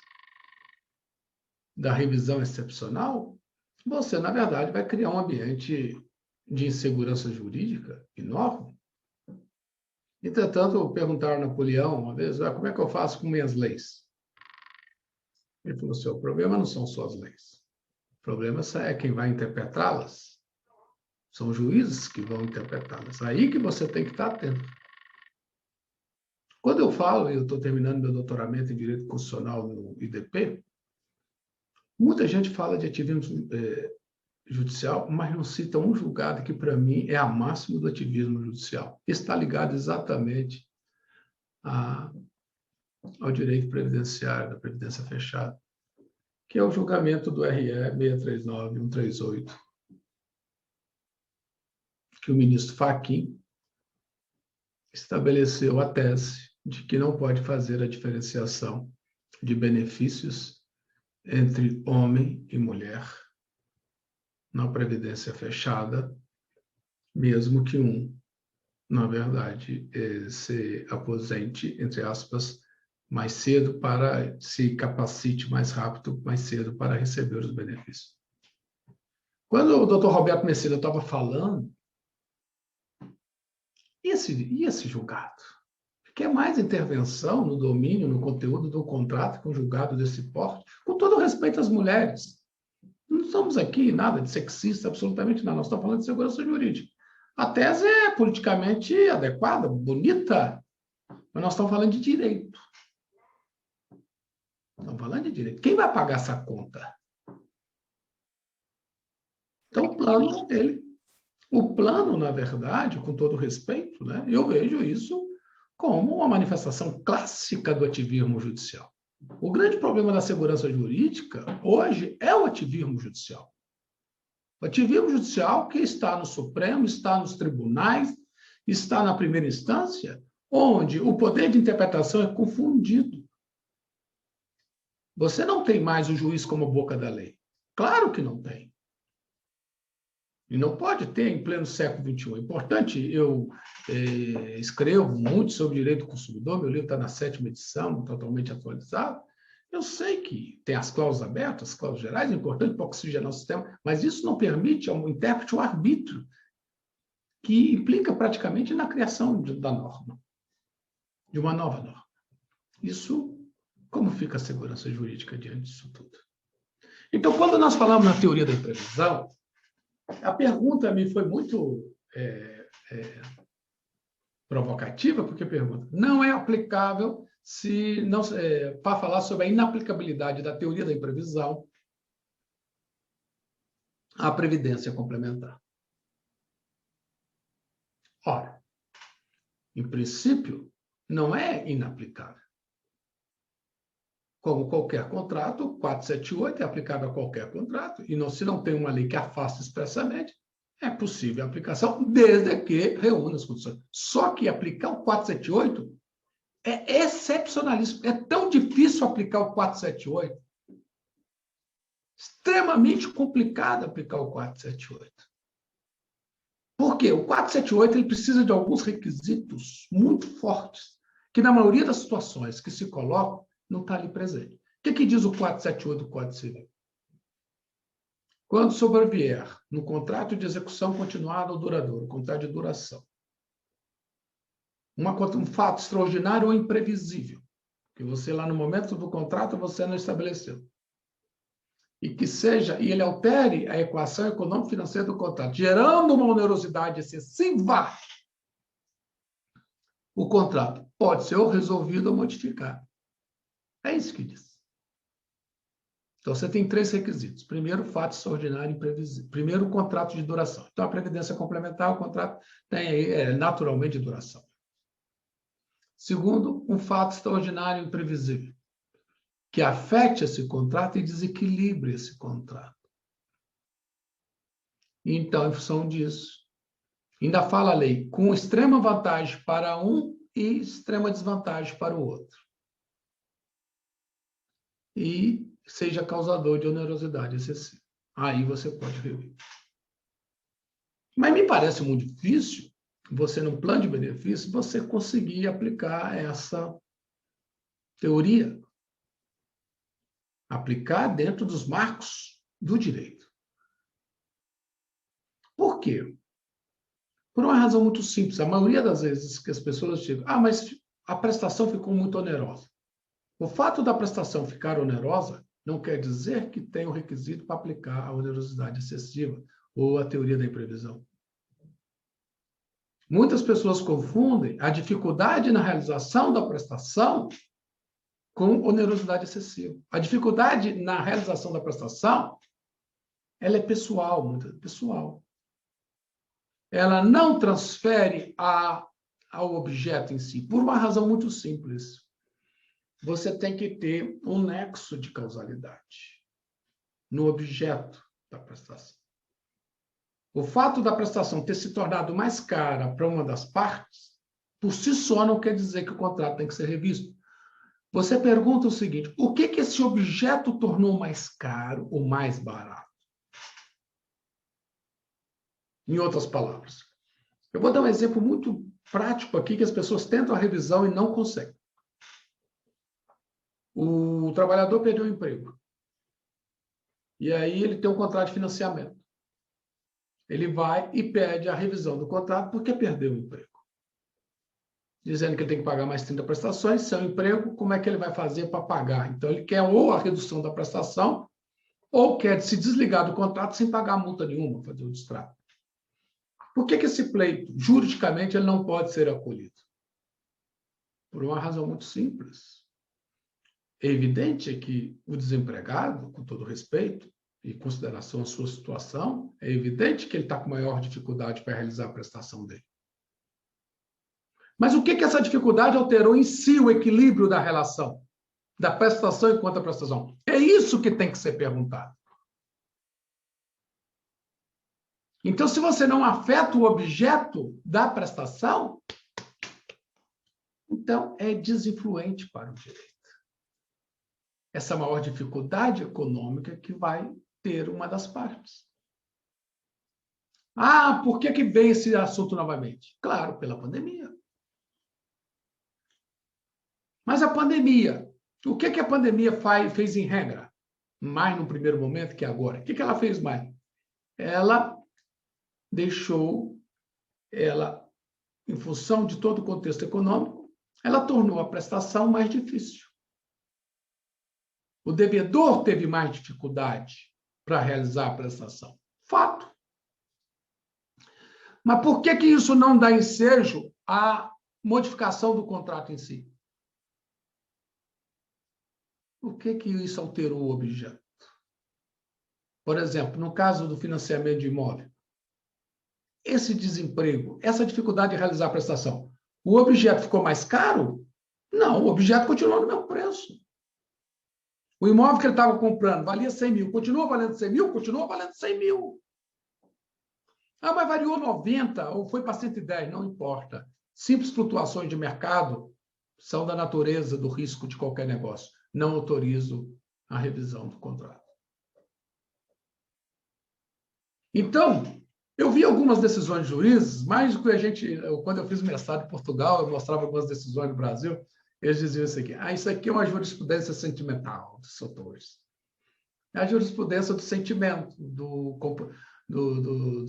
[SPEAKER 2] da revisão excepcional, você, na verdade, vai criar um ambiente de insegurança jurídica enorme. Entretanto, perguntaram a Napoleão uma vez, como é que eu faço com minhas leis? Ele falou assim, o problema não são só as leis. O problema é quem vai interpretá-las. São juízes que vão interpretá-las. Aí que você tem que estar atento. Quando eu falo, eu estou terminando meu doutoramento em Direito Constitucional no IDP, muita gente fala de ativismo judicial, mas não cita um julgado que, para mim, é a máxima do ativismo judicial. Está ligado exatamente ao direito previdenciário, da Previdência Fechada, que é o julgamento do RE 639-138, que o ministro Fachin estabeleceu a tese de que não pode fazer a diferenciação de benefícios entre homem e mulher na Previdência Fechada, mesmo que na verdade, se aposente, entre aspas, mais cedo para se capacite mais rápido, mais cedo para receber os benefícios. Quando o Dr. Roberto Messina estava falando, e esse julgado? Que é mais intervenção no domínio, no conteúdo do contrato que um julgado desse porte, com todo respeito às mulheres. Não estamos aqui nada de sexista, absolutamente nada. Nós estamos falando de segurança jurídica. A tese é politicamente adequada, bonita, mas nós estamos falando de direito. Estamos falando de direito. Quem vai pagar essa conta? Então, o plano é dele. O plano, na verdade, com todo respeito, né, eu vejo isso como uma manifestação clássica do ativismo judicial. O grande problema da segurança jurídica, hoje, é o ativismo judicial. O ativismo judicial que está no Supremo, está nos tribunais, está na primeira instância, onde o poder de interpretação é confundido. Você não tem mais o juiz como boca da lei. Claro que não tem. E não pode ter em pleno século XXI. É importante, eu escrevo muito sobre direito do consumidor, meu livro está na 7ª edição, totalmente atualizado. Eu sei que tem as cláusulas abertas, as cláusulas gerais, é importante para oxigenar o sistema, mas isso não permite ao intérprete o arbítrio, que implica praticamente na criação da norma, de uma nova norma. Isso, como fica a segurança jurídica diante disso tudo? Então, quando nós falamos na teoria da imprevisão, a pergunta me foi muito provocativa, porque pergunta, não é aplicável para falar sobre a inaplicabilidade da teoria da imprevisão à previdência complementar. Ora, em princípio, não é inaplicável. Como qualquer contrato, 478 é aplicável a qualquer contrato, e se não tem uma lei que afasta expressamente, é possível a aplicação, desde que reúna as condições. Só que aplicar o 478 é excepcionalíssimo. É tão difícil aplicar o 478, extremamente complicado aplicar o 478. Por quê? O 478 ele precisa de alguns requisitos muito fortes, que na maioria das situações que se colocam, não está ali presente. O que diz o 478 do Código Civil? Quando sobrevier no contrato de execução continuada ou duradouro, contrato de duração, um fato extraordinário ou imprevisível, que você lá no momento do contrato você não estabeleceu, e ele altere a equação econômico-financeira do contrato, gerando uma onerosidade excessiva, o contrato pode ser ou resolvido ou modificado. É isso que diz. Então, você tem 3 requisitos. Primeiro, fato extraordinário e imprevisível. Primeiro, o contrato de duração. Então, a previdência complementar, o contrato tem naturalmente duração. Segundo, um fato extraordinário e imprevisível, que afete esse contrato e desequilibre esse contrato. Então, em função disso, ainda fala a lei, com extrema vantagem para um e extrema desvantagem para o outro. E seja causador de onerosidade excessiva. Aí você pode rever. Mas me parece muito difícil você, no plano de benefício, você conseguir aplicar essa teoria. Aplicar dentro dos marcos do direito. Por quê? Por uma razão muito simples. A maioria das vezes que as pessoas dizem, mas a prestação ficou muito onerosa. O fato da prestação ficar onerosa não quer dizer que tem o requisito para aplicar a onerosidade excessiva ou a teoria da imprevisão. Muitas pessoas confundem a dificuldade na realização da prestação com onerosidade excessiva. A dificuldade na realização da prestação, ela é pessoal, muito pessoal. Ela não transfere ao objeto em si, por uma razão muito simples. Você tem que ter um nexo de causalidade no objeto da prestação. O fato da prestação ter se tornado mais cara para uma das partes, por si só não quer dizer que o contrato tem que ser revisto. Você pergunta o seguinte, o que esse objeto tornou mais caro ou mais barato? Em outras palavras, eu vou dar um exemplo muito prático aqui que as pessoas tentam a revisão e não conseguem. O trabalhador perdeu o emprego. E aí ele tem um contrato de financiamento. Ele vai e pede a revisão do contrato porque perdeu o emprego. Dizendo que ele tem que pagar mais 30 prestações, seu emprego, como é que ele vai fazer para pagar? Então, ele quer ou a redução da prestação, ou quer se desligar do contrato sem pagar multa nenhuma, fazer o distrato. Por que esse pleito, juridicamente, ele não pode ser acolhido? Por uma razão muito simples. É evidente que o desempregado, com todo respeito e consideração à sua situação, é evidente que ele está com maior dificuldade para realizar a prestação dele. Mas o que essa dificuldade alterou em si o equilíbrio da relação, da prestação e contraprestação? É isso que tem que ser perguntado. Então, se você não afeta o objeto da prestação, então é desinfluente para o direito. Essa maior dificuldade econômica que vai ter uma das partes. Por que vem esse assunto novamente? Claro, pela pandemia. Mas a pandemia, o que a pandemia fez em regra? Mais no primeiro momento que agora. O que ela fez mais? Ela deixou, em função de todo o contexto econômico, ela tornou a prestação mais difícil. O devedor teve mais dificuldade para realizar a prestação. Fato. Mas por que isso não dá ensejo à modificação do contrato em si? Por que isso alterou o objeto? Por exemplo, no caso do financiamento de imóvel, esse desemprego, essa dificuldade de realizar a prestação, o objeto ficou mais caro? Não, o objeto continuou no mesmo preço. O imóvel que ele estava comprando valia 100 mil, continua valendo 100 mil? Continua valendo 100 mil. Mas variou 90 ou foi para 110, não importa. Simples flutuações de mercado são da natureza do risco de qualquer negócio. Não autorizo a revisão do contrato. Então, eu vi algumas decisões de juízes, mais do que quando eu fiz mestrado em Portugal, eu mostrava algumas decisões no Brasil, Eles diziam isso aqui. Isso aqui é uma jurisprudência sentimental dos autores. É a jurisprudência do sentimento, do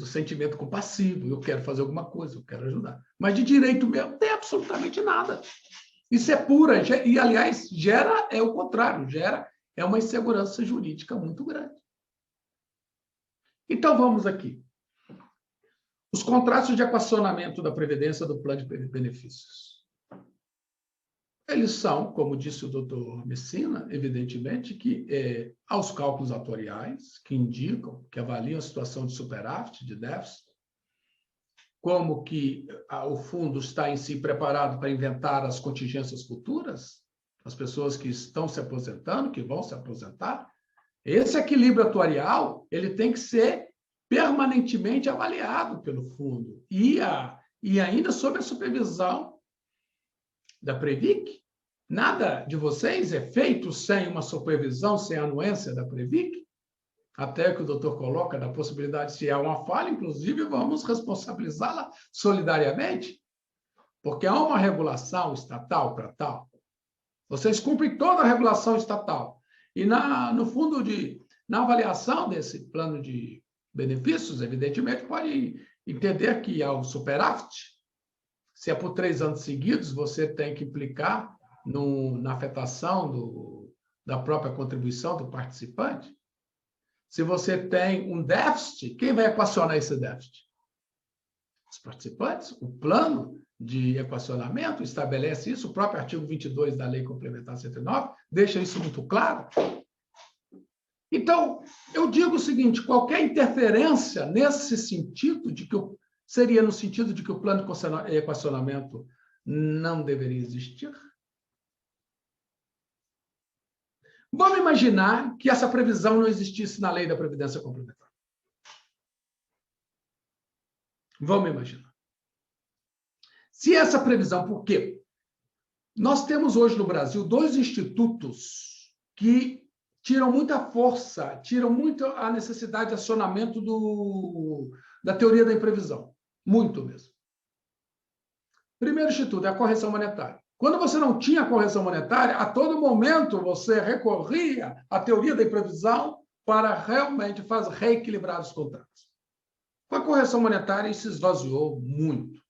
[SPEAKER 2] sentimento compassivo. Eu quero fazer alguma coisa, eu quero ajudar. Mas de direito mesmo não tem absolutamente nada. Isso é pura, e, aliás, é o contrário, é uma insegurança jurídica muito grande. Então, vamos aqui. Os contratos de equacionamento da Previdência do Plano de Benefícios. Eles são, como disse o doutor Messina, evidentemente, que aos cálculos atuariais, que indicam, que avaliam a situação de superávit, de déficit, como que o fundo está em si preparado para inventar as contingências futuras, as pessoas que estão se aposentando, que vão se aposentar. Esse equilíbrio atuarial ele tem que ser permanentemente avaliado pelo fundo e ainda sob a supervisão da Previc. Nada de vocês é feito sem uma supervisão, sem a anuência da Previc. Até que o doutor coloca da possibilidade, se há uma falha, inclusive, vamos responsabilizá-la solidariamente, porque há uma regulação estatal para tal. Vocês cumprem toda a regulação estatal. E, no fundo, na avaliação desse plano de benefícios, evidentemente, pode entender que ao superávit, se é por 3 anos seguidos, você tem que implicar na afetação da própria contribuição do participante. Se você tem um déficit, quem vai equacionar esse déficit? Os participantes. O plano de equacionamento estabelece isso, o próprio artigo 22 da Lei Complementar 109 deixa isso muito claro. Então, eu digo o seguinte, qualquer interferência nesse sentido, seria no sentido de que o plano de equacionamento não deveria existir. Vamos imaginar que essa previsão não existisse na Lei da Previdência Complementar. Vamos imaginar. Se essa previsão, por quê? Nós temos hoje no Brasil 2 institutos que tiram muita força, tiram muito a necessidade de acionamento da teoria da imprevisão. Muito mesmo. Primeiro instituto é a correção monetária. Quando você não tinha correção monetária, a todo momento você recorria à teoria da imprevisão para realmente reequilibrar os contratos. Com a correção monetária, isso esvaziou muito.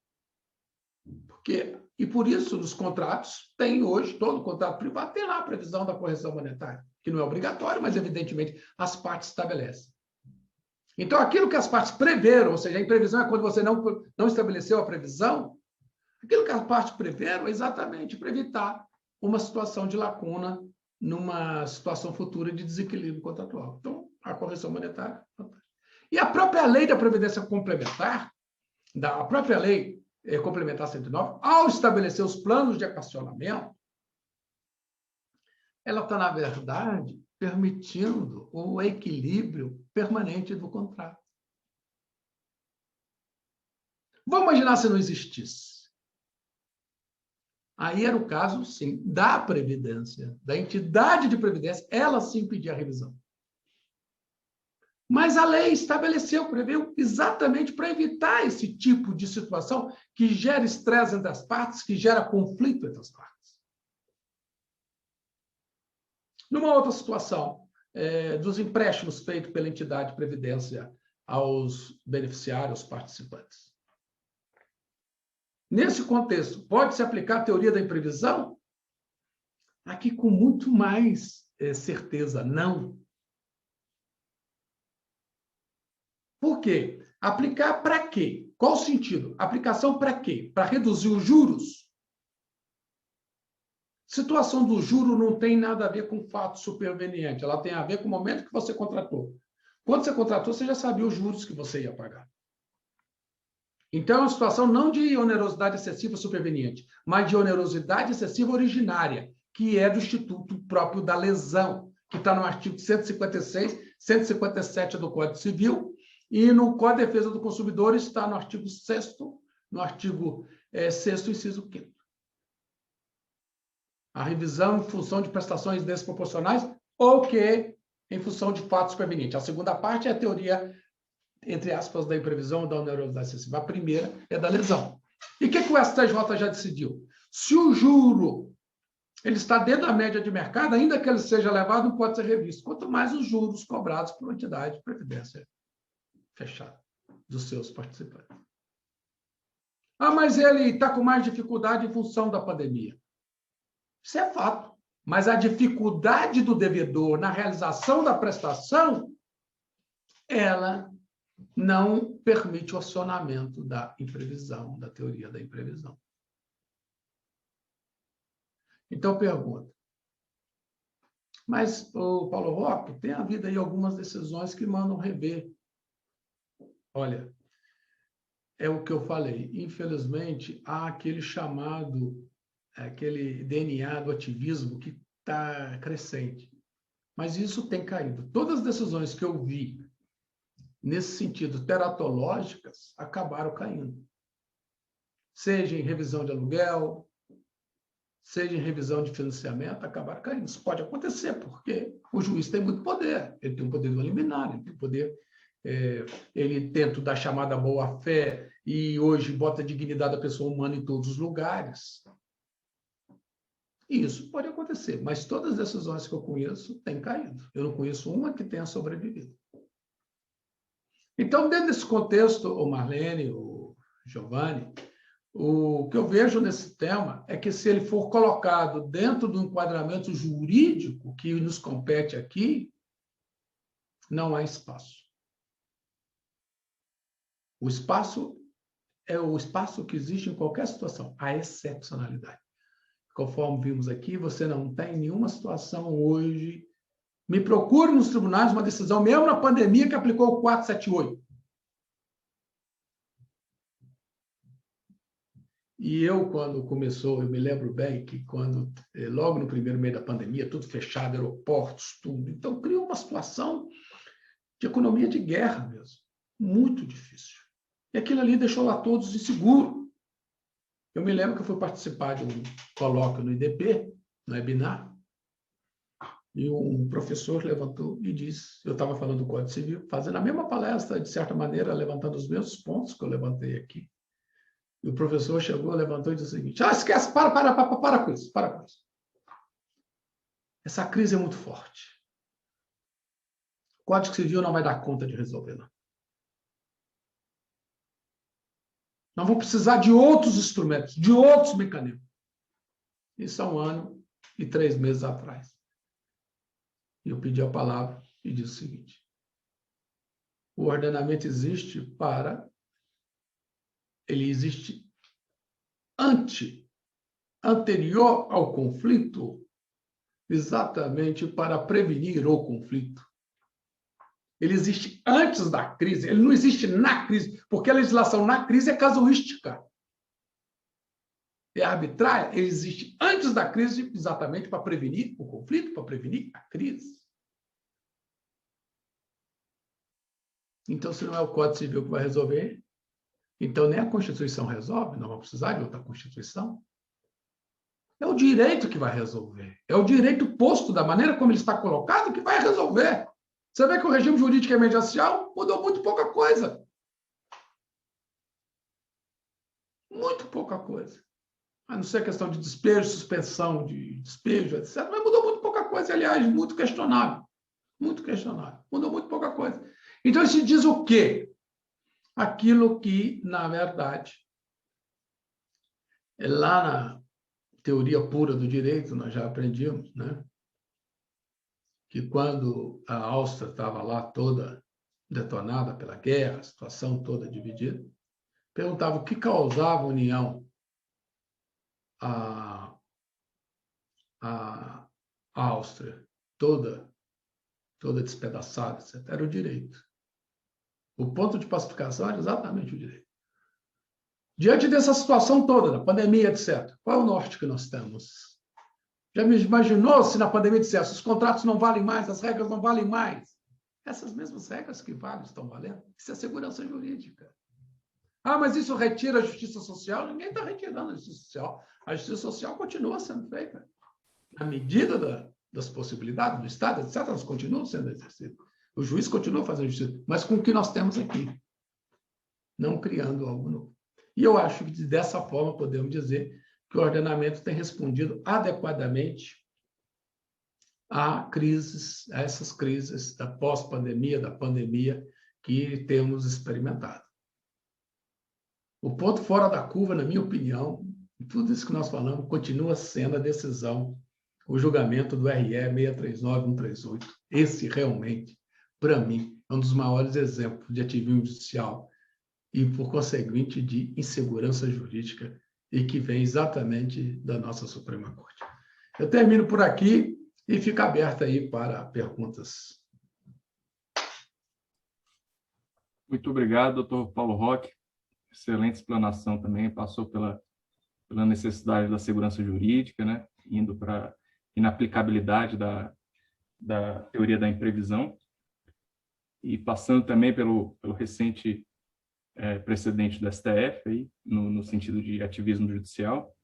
[SPEAKER 2] E por isso, nos contratos, tem hoje, todo contrato privado tem lá a previsão da correção monetária, que não é obrigatório, mas, evidentemente, as partes estabelecem. Então, aquilo que as partes preveram, ou seja, a imprevisão é quando você não estabeleceu a previsão, aquilo que as partes preveram é exatamente para evitar uma situação de lacuna numa situação futura de desequilíbrio contratual. Então, a correção monetária. E a própria lei da Previdência Complementar, a própria lei Complementar 109, ao estabelecer os planos de equacionamento, ela está, na verdade, permitindo o equilíbrio permanente do contrato. Vamos imaginar se não existisse. Aí era o caso, sim, da Previdência, da entidade de Previdência, ela sim pedia a revisão. Mas a lei preveu exatamente para evitar esse tipo de situação que gera estresse entre as partes, que gera conflito entre as partes. Numa outra situação, dos empréstimos feitos pela entidade de Previdência aos beneficiários, aos participantes. Nesse contexto, pode-se aplicar a teoria da imprevisão? Aqui com muito mais certeza, não. Por quê? Aplicar para quê? Qual o sentido? Aplicação para quê? Para reduzir os juros? Situação do juro não tem nada a ver com fato superveniente, ela tem a ver com o momento que você contratou. Quando você contratou, você já sabia os juros que você ia pagar. Então, é uma situação não de onerosidade excessiva superveniente, mas de onerosidade excessiva originária, que é do Instituto próprio da lesão, que está no artigo 156, 157 do Código Civil, e no Código de Defesa do Consumidor está no artigo 6º, inciso 5º. A revisão em função de prestações desproporcionais ou que em função de fatos supervenientes. A segunda parte é a teoria, entre aspas, da imprevisão ou da onerosidade excessiva. A primeira é da lesão. E o que o STJ já decidiu? Se o juro ele está dentro da média de mercado, ainda que ele seja elevado, não pode ser revisto. Quanto mais os juros cobrados por uma entidade de previdência fechada dos seus participantes. Ah, mas ele está com mais dificuldade em função da pandemia. Isso é fato. Mas a dificuldade do devedor na realização da prestação, ela não permite o acionamento da imprevisão, da teoria da imprevisão. Então, pergunta. Mas, o Paulo Roque, tem havido aí algumas decisões que mandam rever. Olha, é o que eu falei. Infelizmente, há aquele chamado, aquele DNA do ativismo que está crescente. Mas isso tem caído. Todas as decisões que eu vi nesse sentido, teratológicas, acabaram caindo. Seja em revisão de aluguel, seja em revisão de financiamento, acabaram caindo. Isso pode acontecer, porque o juiz tem muito poder. Ele tem o poder do liminar, ele tem o poder... ele tenta da chamada boa-fé e hoje bota a dignidade da pessoa humana em todos os lugares. Isso pode acontecer, mas todas as decisões que eu conheço têm caído. Eu não conheço uma que tenha sobrevivido. Então, dentro desse contexto, o Marlene, o Giovanni, o que eu vejo nesse tema é que, se ele for colocado dentro do enquadramento jurídico que nos compete aqui, não há espaço. O espaço é o espaço que existe em qualquer situação, a excepcionalidade. Conforme vimos aqui, você não tem nenhuma situação hoje. Me procure nos tribunais uma decisão, mesmo na pandemia, que aplicou o 478. E eu, quando começou, eu me lembro bem que quando, logo no primeiro mês da pandemia, tudo fechado, aeroportos, tudo. Então, criou uma situação de economia de guerra mesmo, muito difícil. E aquilo ali deixou lá todos inseguros. Eu me lembro que eu fui participar de um colóquio no IDP, no webinar, e um professor levantou e disse, eu estava falando do Código Civil, fazendo a mesma palestra, de certa maneira, levantando os mesmos pontos que eu levantei aqui. E o professor chegou, levantou e disse o seguinte, esquece, para com isso, para com isso. Essa crise é muito forte. O Código Civil não vai dar conta de resolvê-la. Nós vamos precisar de outros instrumentos, de outros mecanismos. Isso há 1 ano e 3 meses atrás. E eu pedi a palavra e disse o seguinte, o ordenamento existe ele existe anterior ao conflito, exatamente para prevenir o conflito. Ele existe antes da crise, ele não existe na crise, porque a legislação na crise é casuística. É arbitrária, ele existe antes da crise, exatamente para prevenir o conflito, para prevenir a crise. Então, se não é o Código Civil que vai resolver, então nem a Constituição resolve, não vamos precisar de outra Constituição. É o direito que vai resolver. É o direito posto da maneira como ele está colocado que vai resolver. Você vê que o regime jurídico emergencial mudou muito pouca coisa. Muito pouca coisa. A não ser a questão de despejo, suspensão de despejo, etc. Mas mudou muito pouca coisa, aliás, muito questionável. Muito questionável. Mudou muito pouca coisa. Então, isso diz o quê? Aquilo que, na verdade, lá na teoria pura do direito, nós já aprendimos, né? Que quando a Áustria estava lá toda detonada pela guerra, a situação toda dividida, perguntava o que causava a união à Áustria, toda despedaçada, etc. Era o direito. O ponto de pacificação era exatamente o direito. Diante dessa situação toda, da pandemia, etc., qual é o norte que nós temos? Já me imaginou se na pandemia dissesse os contratos não valem mais, as regras não valem mais? Essas mesmas regras que valem estão valendo. Isso é segurança jurídica. Ah, mas isso retira a justiça social? Ninguém está retirando a justiça social. A justiça social continua sendo feita. Na medida das possibilidades do Estado, etc., elas continuam sendo exercidas. O juiz continua fazendo justiça, mas com o que nós temos aqui. Não criando algo novo. E eu acho que dessa forma podemos dizer que o ordenamento tem respondido adequadamente a essas crises da pós-pandemia, da pandemia que temos experimentado. O ponto fora da curva, na minha opinião, em tudo isso que nós falamos, continua sendo a decisão, o julgamento do RE 639-138. Esse realmente, para mim, é um dos maiores exemplos de ativismo judicial e, por conseguinte, de insegurança jurídica e que vem exatamente da nossa Suprema Corte. Eu termino por aqui e fico aberto aí para perguntas.
[SPEAKER 1] Muito obrigado, doutor Paulo Roque. Excelente explanação também, passou pela necessidade da segurança jurídica, né? Indo para a inaplicabilidade da teoria da imprevisão e passando também pelo recente precedente do STF, aí, no sentido de ativismo judicial.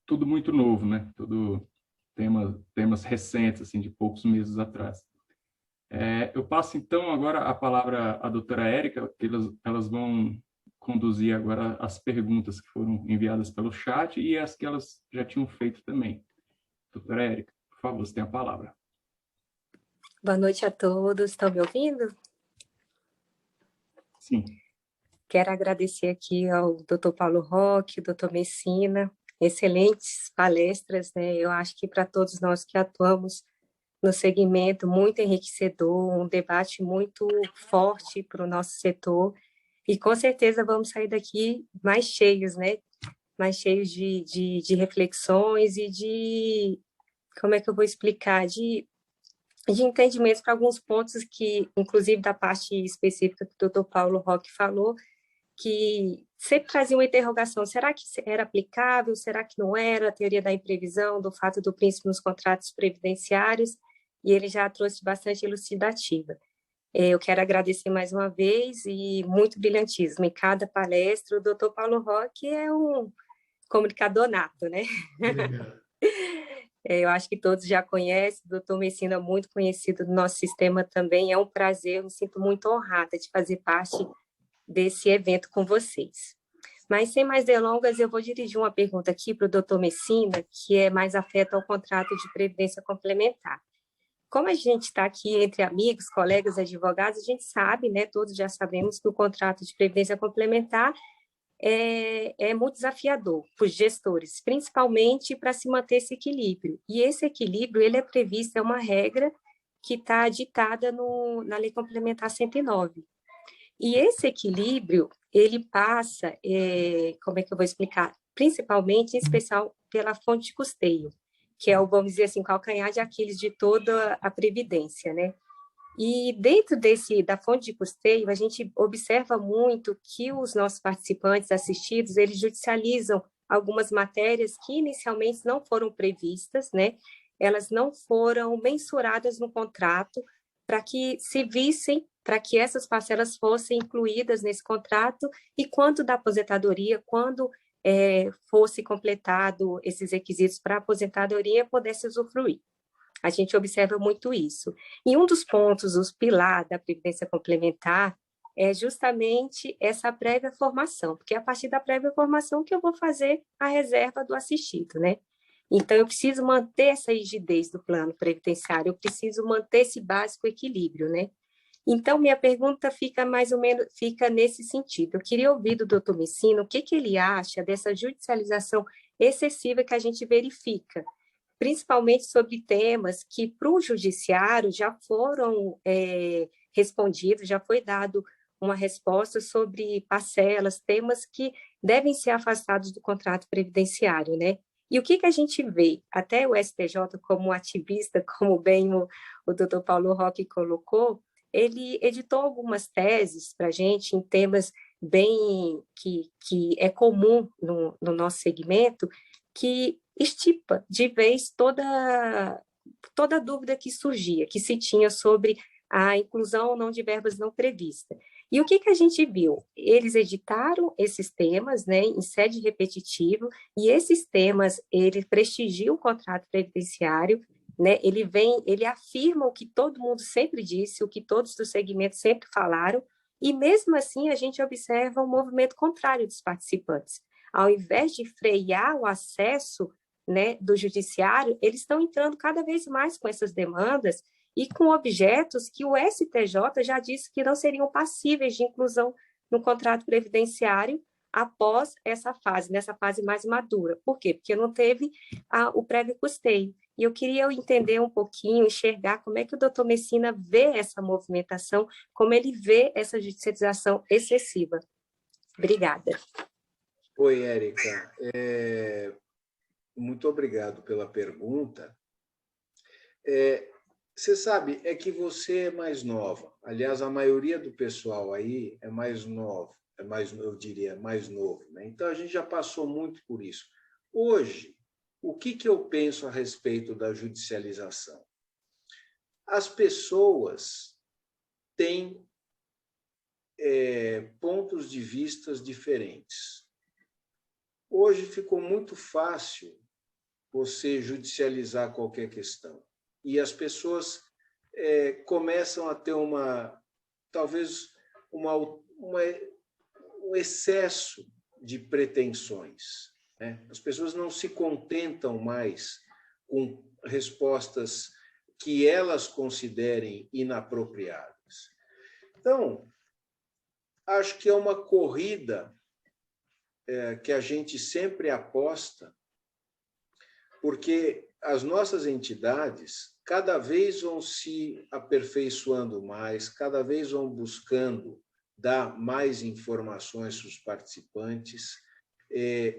[SPEAKER 1] Tudo muito novo, né? Tudo temas recentes, assim, de poucos meses atrás. Eu passo, então, agora a palavra à doutora Érica, que elas vão conduzir agora as perguntas que foram enviadas pelo chat e as que elas já tinham feito também. Doutora Érica, por favor, você tem a palavra.
[SPEAKER 5] Boa noite a todos. Estão me ouvindo?
[SPEAKER 1] Sim.
[SPEAKER 5] Quero agradecer aqui ao doutor Paulo Roque, doutor Messina, excelentes palestras, né? Eu acho que para todos nós que atuamos no segmento, muito enriquecedor, um debate muito forte para o nosso setor, e com certeza vamos sair daqui mais cheios, né? Mais cheios de reflexões e de, como é que eu vou explicar, de entendimentos para alguns pontos que, inclusive da parte específica que o doutor Paulo Roque falou, que sempre trazia uma interrogação, será que era aplicável, será que não era, a teoria da imprevisão, do fato do princípio nos contratos previdenciários, e ele já trouxe bastante elucidativa. Eu quero agradecer mais uma vez e muito brilhantismo. Em cada palestra, o doutor Paulo Roque é um comunicador nato, né?
[SPEAKER 2] Obrigado.
[SPEAKER 5] Eu acho que todos já conhecem, o doutor Messina é muito conhecido do nosso sistema também, é um prazer, eu me sinto muito honrada de fazer parte desse evento com vocês. Mas, sem mais delongas, eu vou dirigir uma pergunta aqui para o doutor Messina, que é mais afeta ao contrato de previdência complementar. Como a gente está aqui entre amigos, colegas, advogados, a gente sabe, né, todos já sabemos que o contrato de previdência complementar é muito desafiador para os gestores, principalmente para se manter esse equilíbrio. E esse equilíbrio, ele é previsto, é uma regra que está ditada na Lei Complementar 109. E esse equilíbrio, ele passa, como é que eu vou explicar? Principalmente, em especial, pela fonte de custeio, que é o, vamos dizer assim, calcanhar de Aquiles de toda a Previdência, né? E dentro da fonte de custeio, a gente observa muito que os nossos participantes assistidos, eles judicializam algumas matérias que inicialmente não foram previstas, né? Elas não foram mensuradas no contrato para que se vissem, para que essas parcelas fossem incluídas nesse contrato e quando da aposentadoria, quando fosse completado esses requisitos para a aposentadoria, pudesse usufruir. A gente observa muito isso. E um dos pontos, os pilares da Previdência Complementar, é justamente essa prévia formação, porque é a partir da prévia formação que eu vou fazer a reserva do assistido, né? Então, eu preciso manter essa rigidez do plano previdenciário, eu preciso manter esse básico equilíbrio, né? Então, minha pergunta fica mais ou menos, fica nesse sentido. Eu queria ouvir do doutor Messina o que ele acha dessa judicialização excessiva que a gente verifica, principalmente sobre temas que para o judiciário já foram respondidos, já foi dado uma resposta sobre parcelas, temas que devem ser afastados do contrato previdenciário, né? E o que a gente vê? Até o STJ, como ativista, como bem o doutor Paulo Roque colocou, ele editou algumas teses para a gente em temas bem que é comum no nosso segmento, que estipa de vez toda dúvida que surgia, que se tinha sobre a inclusão ou não de verbas não previstas. E o que a gente viu? Eles editaram esses temas, né, em sede repetitiva, e esses temas, ele prestigiam o contrato previdenciário, né, ele afirma o que todo mundo sempre disse, o que todos do segmento sempre falaram, e mesmo assim a gente observa um movimento contrário dos participantes. ao invés de frear o acesso, né, do judiciário, eles estão entrando cada vez mais com essas demandas e com objetos que o STJ já disse que não seriam passíveis de inclusão no contrato previdenciário após essa fase, nessa fase mais madura. Por quê? Porque não teve o prévio custeio. E eu queria entender um pouquinho, enxergar como é que o doutor Messina vê essa movimentação, como ele vê essa judicialização excessiva. Obrigada.
[SPEAKER 4] Oi, Érica. Muito obrigado pela pergunta. Você sabe, é que você é mais nova. Aliás, a maioria do pessoal aí é mais novo, eu diria, mais novo, né? Então, a gente já passou muito por isso. Hoje, o que eu penso a respeito da judicialização? As pessoas têm pontos de vista diferentes. Hoje ficou muito fácil você judicializar qualquer questão. E as pessoas começam a ter talvez um excesso de pretensões, né? As pessoas não se contentam mais com respostas que elas considerem inapropriadas. Então, acho que é uma corrida que a gente sempre aposta, porque as nossas entidades cada vez vão se aperfeiçoando mais, cada vez vão buscando dar mais informações para os participantes,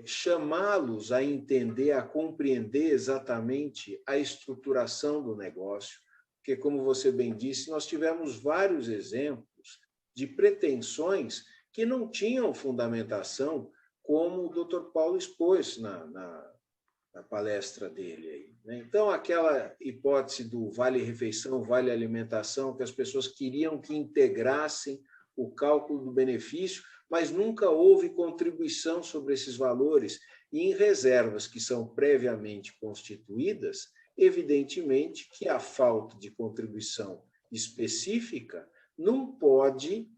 [SPEAKER 4] chamá-los a entender, a compreender exatamente a estruturação do negócio, porque, como você bem disse, nós tivemos vários exemplos de pretensões que não tinham fundamentação, como o Dr. Paulo expôs na palestra dele aí, né? Então, aquela hipótese do vale-refeição, vale-alimentação, que as pessoas queriam que integrassem o cálculo do benefício, mas nunca houve contribuição sobre esses valores, e em reservas que são previamente constituídas, evidentemente que a falta de contribuição específica não pode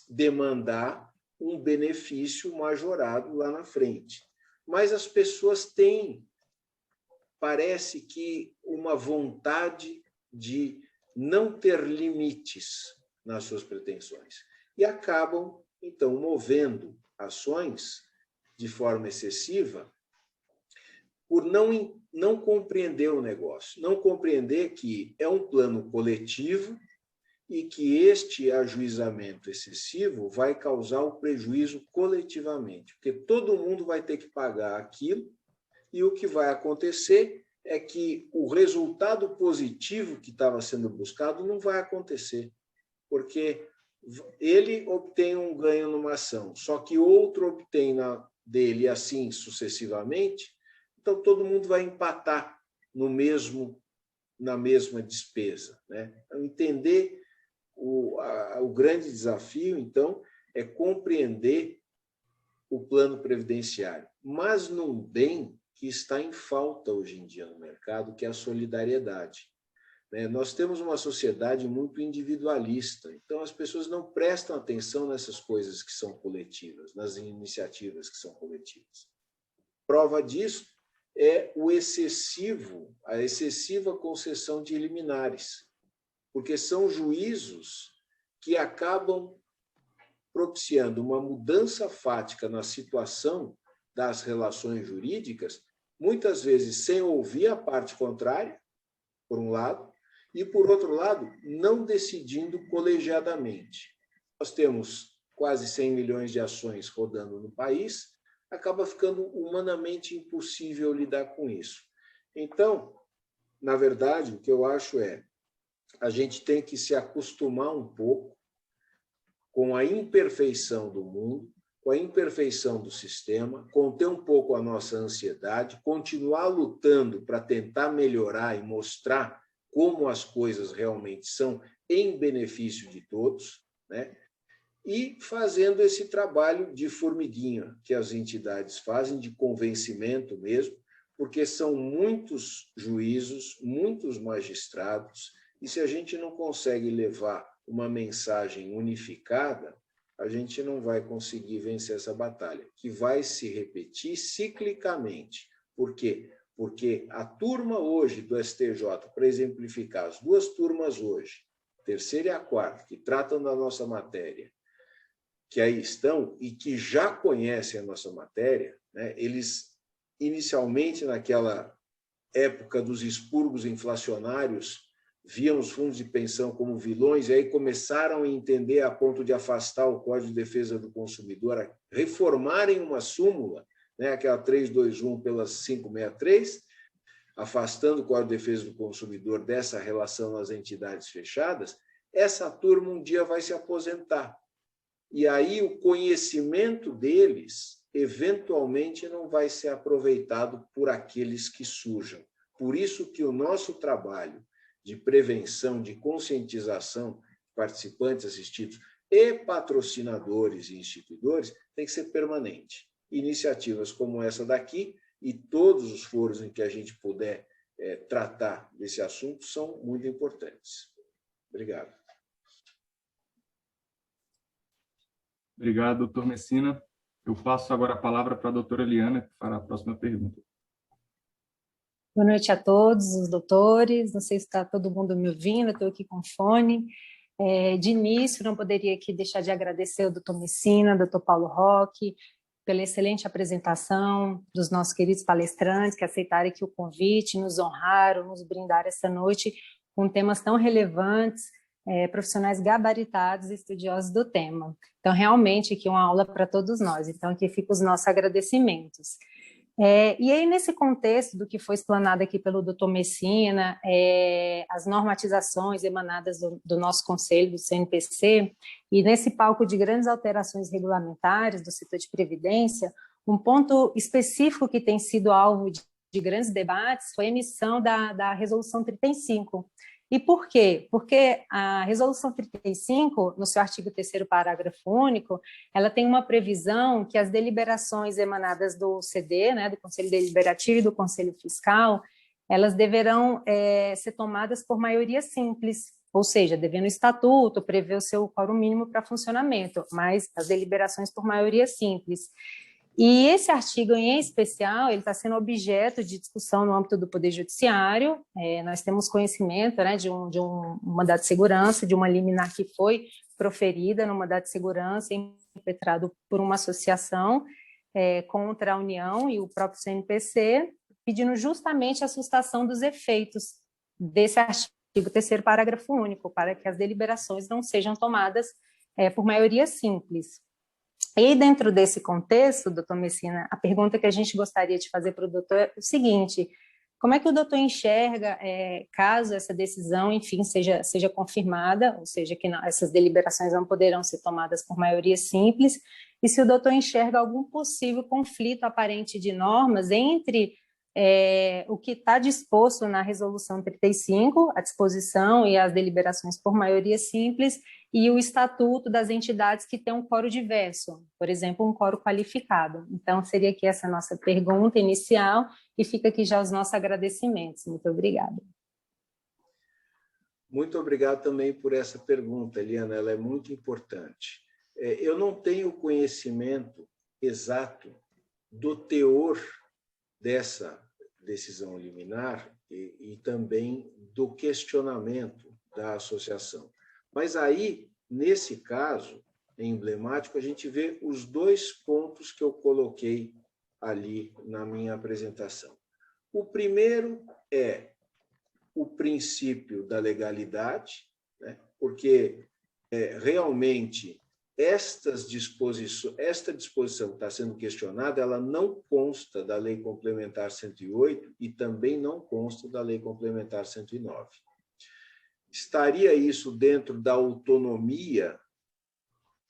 [SPEAKER 4] demandar um benefício majorado lá na frente. Mas as pessoas têm, parece que, uma vontade de não ter limites nas suas pretensões. E acabam, então, movendo ações de forma excessiva por não compreender o negócio, não compreender que é um plano coletivo e que este ajuizamento excessivo vai causar o prejuízo coletivamente, porque todo mundo vai ter que pagar aquilo, e o que vai acontecer é que o resultado positivo que estava sendo buscado não vai acontecer, porque ele obtém um ganho numa ação, só que outro obtém dele assim sucessivamente, então todo mundo vai empatar na mesma despesa, né? Então, entender o grande desafio, então, é compreender o plano previdenciário, mas num bem que está em falta hoje em dia no mercado, que é a solidariedade. Nós temos uma sociedade muito individualista, então as pessoas não prestam atenção nessas coisas que são coletivas, nas iniciativas que são coletivas. Prova disso é a excessiva concessão de liminares, porque são juízos que acabam propiciando uma mudança fática na situação das relações jurídicas, muitas vezes sem ouvir a parte contrária, por um lado, e, por outro lado, não decidindo colegiadamente. Nós temos quase 100 milhões de ações rodando no país, acaba ficando humanamente impossível lidar com isso. Então, na verdade, o que eu acho a gente tem que se acostumar um pouco com a imperfeição do mundo, com a imperfeição do sistema, conter um pouco a nossa ansiedade, continuar lutando para tentar melhorar e mostrar como as coisas realmente são em benefício de todos, né? E fazendo esse trabalho de formiguinha que as entidades fazem, de convencimento mesmo, porque são muitos juízos, muitos magistrados, e se a gente não consegue levar uma mensagem unificada, a gente não vai conseguir vencer essa batalha, que vai se repetir ciclicamente. Por quê? Porque a turma hoje do STJ, para exemplificar, as duas turmas hoje, a terceira e a quarta, que tratam da nossa matéria, que aí estão e que já conhecem a nossa matéria, né, eles, inicialmente, naquela época dos expurgos inflacionários, viam os fundos de pensão como vilões, e aí começaram a entender a ponto de afastar o Código de Defesa do Consumidor, a reformarem uma súmula, né, aquela 321 pela 563, afastando o Código de Defesa do Consumidor dessa relação nas entidades fechadas. Essa turma um dia vai se aposentar. E aí o conhecimento deles, eventualmente, não vai ser aproveitado por aqueles que surjam. Por isso que o nosso trabalho de prevenção, de conscientização de participantes assistidos e patrocinadores e instituidores tem que ser permanente. Iniciativas como essa daqui e todos os foros em que a gente puder tratar desse assunto são muito importantes. Obrigado.
[SPEAKER 1] Obrigado, doutor Messina. Eu passo agora a palavra para a doutora Eliana, que fará a próxima pergunta.
[SPEAKER 6] Boa noite a todos os doutores. Não sei se está todo mundo me ouvindo, estou aqui com fone. De início, não poderia aqui deixar de agradecer ao doutor Messina, ao doutor Paulo Roque, pela excelente apresentação, dos nossos queridos palestrantes que aceitaram aqui o convite, nos honraram, nos brindaram essa noite com temas tão relevantes, profissionais gabaritados e estudiosos do tema. Então, realmente, aqui uma aula para todos nós. Então, aqui ficam os nossos agradecimentos. E aí, nesse contexto do que foi explanado aqui pelo doutor Messina, as normatizações emanadas do nosso conselho, do CNPC, e nesse palco de grandes alterações regulamentares do setor de previdência, um ponto específico que tem sido alvo de grandes debates foi a emissão da Resolução 35. E por quê? Porque a Resolução 35, no seu artigo 3º, parágrafo único, ela tem uma previsão que as deliberações emanadas do CD, né, do Conselho Deliberativo e do Conselho Fiscal, elas deverão ser tomadas por maioria simples, ou seja, devendo o estatuto prever o seu quórum mínimo para funcionamento, mas as deliberações por maioria simples. E esse artigo, em especial, ele está sendo objeto de discussão no âmbito do Poder Judiciário. Nós temos conhecimento, né, de um mandado de segurança, de uma liminar que foi proferida no mandado de segurança, impetrado por uma associação contra a União e o próprio CNPC, pedindo justamente a sustação dos efeitos desse artigo 3º, parágrafo único, para que as deliberações não sejam tomadas por maioria simples. E dentro desse contexto, doutor Messina, a pergunta que a gente gostaria de fazer para o doutor é o seguinte: como é que o doutor enxerga, caso essa decisão, enfim, seja confirmada, ou seja, que essas deliberações não poderão ser tomadas por maioria simples, e se o doutor enxerga algum possível conflito aparente de normas entre o que está disposto na Resolução 35, a disposição e as deliberações por maioria simples, e o estatuto das entidades que têm um quórum diverso, por exemplo, um quórum qualificado. Então, seria aqui essa nossa pergunta inicial, e fica aqui já os nossos agradecimentos. Muito obrigada.
[SPEAKER 4] Muito obrigado também por essa pergunta, Eliana, ela é muito importante. Eu não tenho conhecimento exato do teor dessa decisão liminar e também do questionamento da associação. Mas aí, nesse caso emblemático, a gente vê os dois pontos que eu coloquei ali na minha apresentação. O primeiro é o princípio da legalidade, né? Porque realmente esta disposição que está sendo questionada, ela não consta da Lei Complementar 108 e também não consta da Lei Complementar 109. Estaria isso dentro da autonomia,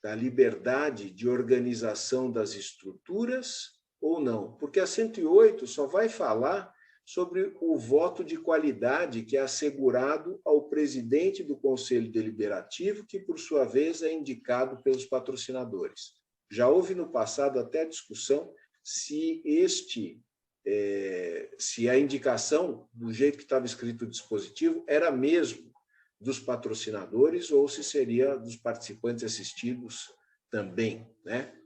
[SPEAKER 4] da liberdade de organização das estruturas ou não? Porque a 108 só vai falar sobre o voto de qualidade que é assegurado ao presidente do Conselho Deliberativo, que, por sua vez, é indicado pelos patrocinadores. Já houve no passado até discussão se a indicação, do jeito que estava escrito o dispositivo, era mesmo dos patrocinadores ou se seria dos participantes assistidos também, né?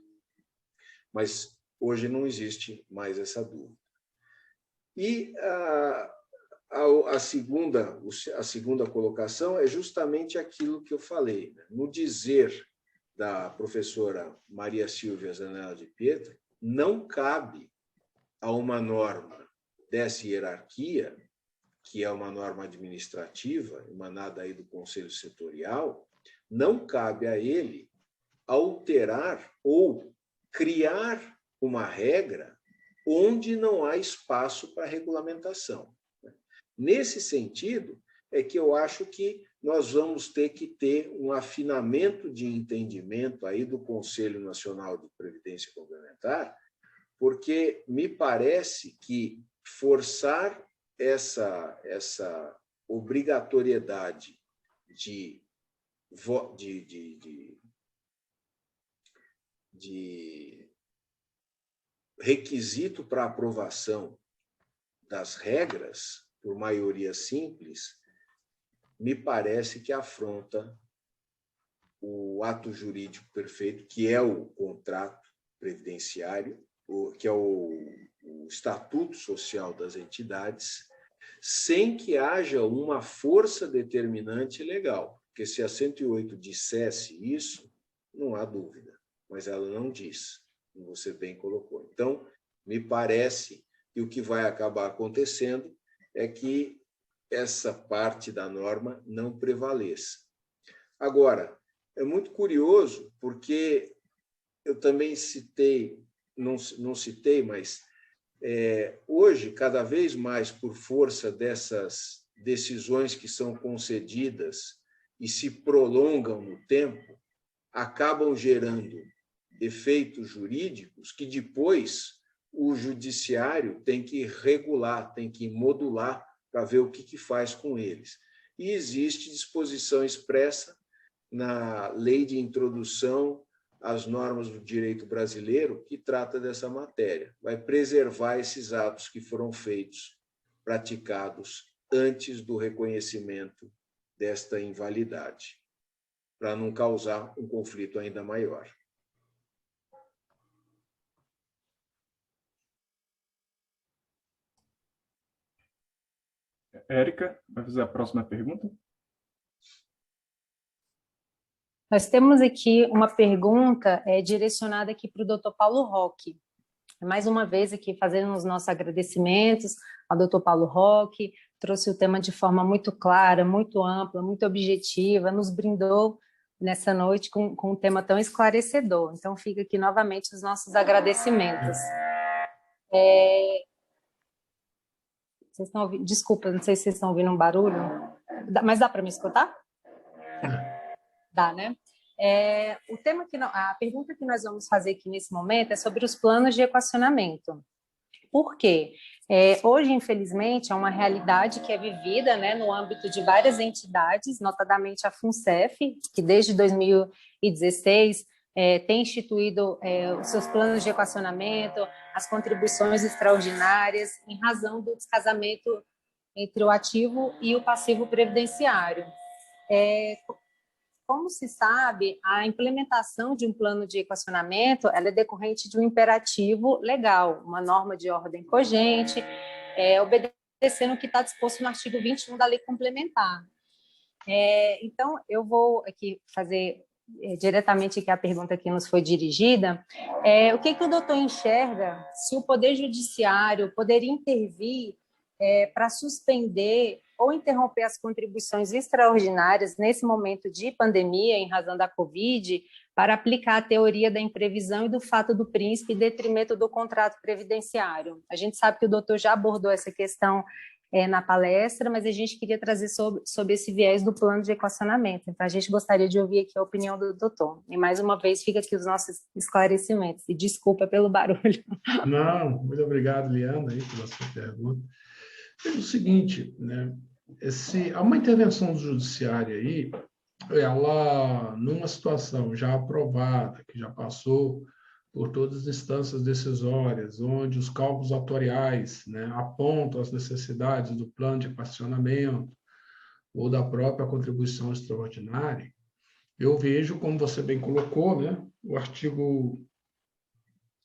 [SPEAKER 4] Mas hoje não existe mais essa dúvida. E a segunda colocação é justamente aquilo que eu falei, né? No dizer da professora Maria Silvia Zanella de Pietro, não cabe a uma norma dessa hierarquia, que é uma norma administrativa, emanada aí do Conselho Setorial, não cabe a ele alterar ou criar uma regra onde não há espaço para regulamentação. Nesse sentido, é que eu acho que nós vamos ter que ter um afinamento de entendimento aí do Conselho Nacional de Previdência Complementar, porque me parece que forçar essa obrigatoriedade de requisito para aprovação das regras por maioria simples, me parece que afronta o ato jurídico perfeito, que é o contrato previdenciário, que é o estatuto social das entidades, sem que haja uma força determinante legal. Porque se a 108 dissesse isso, não há dúvida, mas ela não diz, como você bem colocou. Então, me parece que o que vai acabar acontecendo é que essa parte da norma não prevaleça. Agora, é muito curioso, porque eu também citei, não citei, mas hoje, cada vez mais, por força dessas decisões que são concedidas e se prolongam no tempo, acabam gerando efeitos jurídicos que depois o judiciário tem que regular, tem que modular para ver o que faz com eles. E existe disposição expressa na Lei de Introdução às Normas do Direito Brasileiro que trata dessa matéria. Vai preservar esses atos que foram feitos, praticados antes do reconhecimento desta invalidade, para não causar um conflito ainda maior.
[SPEAKER 1] Érica, vai fazer a próxima pergunta?
[SPEAKER 6] Nós temos aqui uma pergunta direcionada aqui para o Dr. Paulo Roque. Mais uma vez aqui fazendo os nossos agradecimentos ao Dr. Paulo Roque, trouxe o tema de forma muito clara, muito ampla, muito objetiva, nos brindou nessa noite com um tema tão esclarecedor. Então, fica aqui novamente os nossos agradecimentos. Vocês estão ouvindo? Desculpa, não sei se vocês estão ouvindo um barulho, mas dá para me escutar? Dá, né? A pergunta que nós vamos fazer aqui nesse momento é sobre os planos de equacionamento. Por quê? Hoje, infelizmente, é uma realidade que é vivida, né, no âmbito de várias entidades, notadamente a FUNCEF, que desde 2016 tem instituído os seus planos de equacionamento, as contribuições extraordinárias, em razão do descasamento entre o ativo e o passivo previdenciário. Como se sabe, a implementação de um plano de equacionamento ela é decorrente de um imperativo legal, uma norma de ordem cogente, obedecendo o que está disposto no artigo 21 da Lei Complementar. Então, eu vou aqui fazer diretamente aqui a pergunta que nos foi dirigida. O que o doutor enxerga se o Poder Judiciário poderia intervir para suspender ou interromper as contribuições extraordinárias nesse momento de pandemia, em razão da Covid, para aplicar a teoria da imprevisão e do fato do príncipe em detrimento do contrato previdenciário. A gente sabe que o doutor já abordou essa questão na palestra, mas a gente queria trazer sobre esse viés do plano de equacionamento. Então, a gente gostaria de ouvir aqui a opinião do doutor. E, mais uma vez, fica aqui os nossos esclarecimentos. E desculpa pelo barulho.
[SPEAKER 2] Não, muito obrigado, Liana, aí, pela sua pergunta. É o seguinte, né? Há uma intervenção judiciária aí, ela, numa situação já aprovada, que já passou por todas as instâncias decisórias, onde os cálculos atuariais, né, apontam as necessidades do plano de equacionamento ou da própria contribuição extraordinária, eu vejo, como você bem colocou, né, o artigo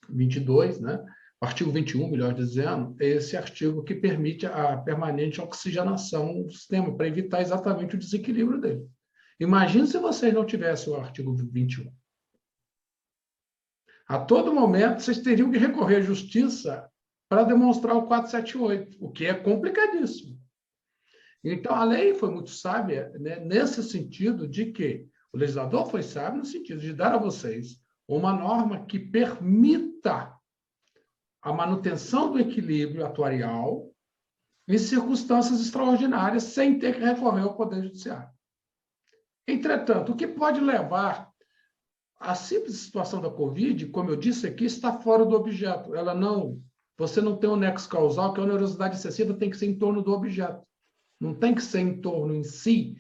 [SPEAKER 2] 22, né, o artigo 21, melhor dizendo, é esse artigo que permite a permanente oxigenação do sistema, para evitar exatamente o desequilíbrio dele. Imagine se vocês não tivessem o artigo 21. A todo momento, vocês teriam que recorrer à justiça para demonstrar o 478, o que é complicadíssimo. Então, a lei foi muito sábia, né, nesse sentido de que o legislador foi sábio no sentido de dar a vocês uma norma que permita a manutenção do equilíbrio atuarial em circunstâncias extraordinárias, sem ter que recorrer ao Poder Judiciário. Entretanto, o que pode levar à simples situação da Covid, como eu disse aqui, está fora do objeto. Você não tem um nexo causal, que a onerosidade excessiva tem que ser em torno do objeto. Não tem que ser em torno em si,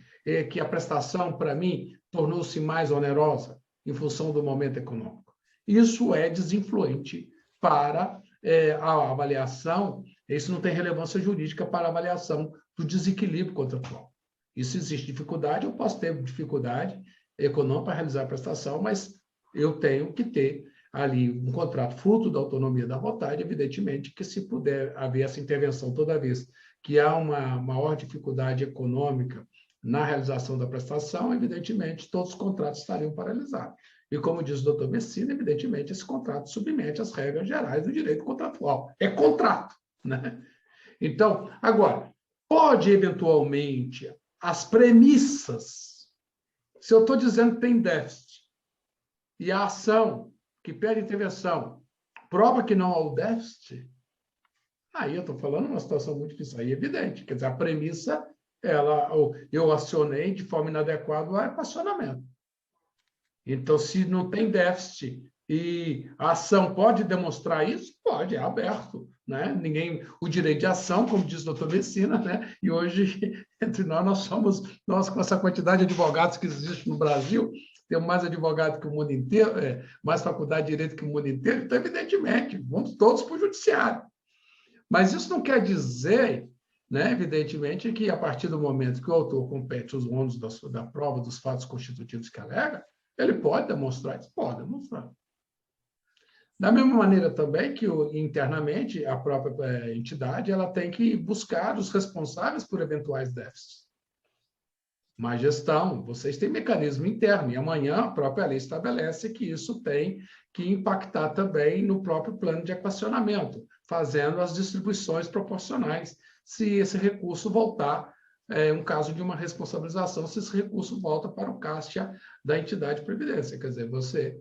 [SPEAKER 2] que a prestação, para mim, tornou-se mais onerosa em função do momento econômico. Isso é desinfluente para a avaliação, isso não tem relevância jurídica para a avaliação do desequilíbrio contratual. Isso existe dificuldade, eu posso ter dificuldade econômica para realizar a prestação, mas eu tenho que ter ali um contrato fruto da autonomia da vontade, evidentemente que se puder haver essa intervenção toda vez que há uma maior dificuldade econômica na realização da prestação, evidentemente todos os contratos estariam paralisados. E como diz o doutor Messina, evidentemente esse contrato submete às regras gerais do direito contratual. É contrato, né? Então, agora, pode eventualmente as premissas, se eu estou dizendo que tem déficit, e a ação que pede intervenção prova que não há o déficit, aí eu estou falando uma situação muito difícil, aí é evidente. Quer dizer, a premissa, eu acionei de forma inadequada o equacionamento. Então, se não tem déficit e a ação pode demonstrar isso, pode, é aberto. Né? O direito de ação, como diz o doutor Messina, né? E hoje, entre nós com essa quantidade de advogados que existe no Brasil, temos mais advogado que o mundo inteiro, mais faculdade de direito que o mundo inteiro, então, evidentemente, vamos todos para o judiciário. Mas isso não quer dizer, né, evidentemente, que a partir do momento que o autor compete os ônus da prova dos fatos constitutivos que alega, ele pode demonstrar isso? Pode demonstrar. Da mesma maneira também que internamente a própria entidade ela tem que buscar os responsáveis por eventuais déficits. Má gestão, vocês têm mecanismo interno, e amanhã a própria lei estabelece que isso tem que impactar também no próprio plano de equacionamento, fazendo as distribuições proporcionais, se esse recurso voltar, um caso de uma responsabilização, se esse recurso volta para o caixa da entidade de previdência. Quer dizer,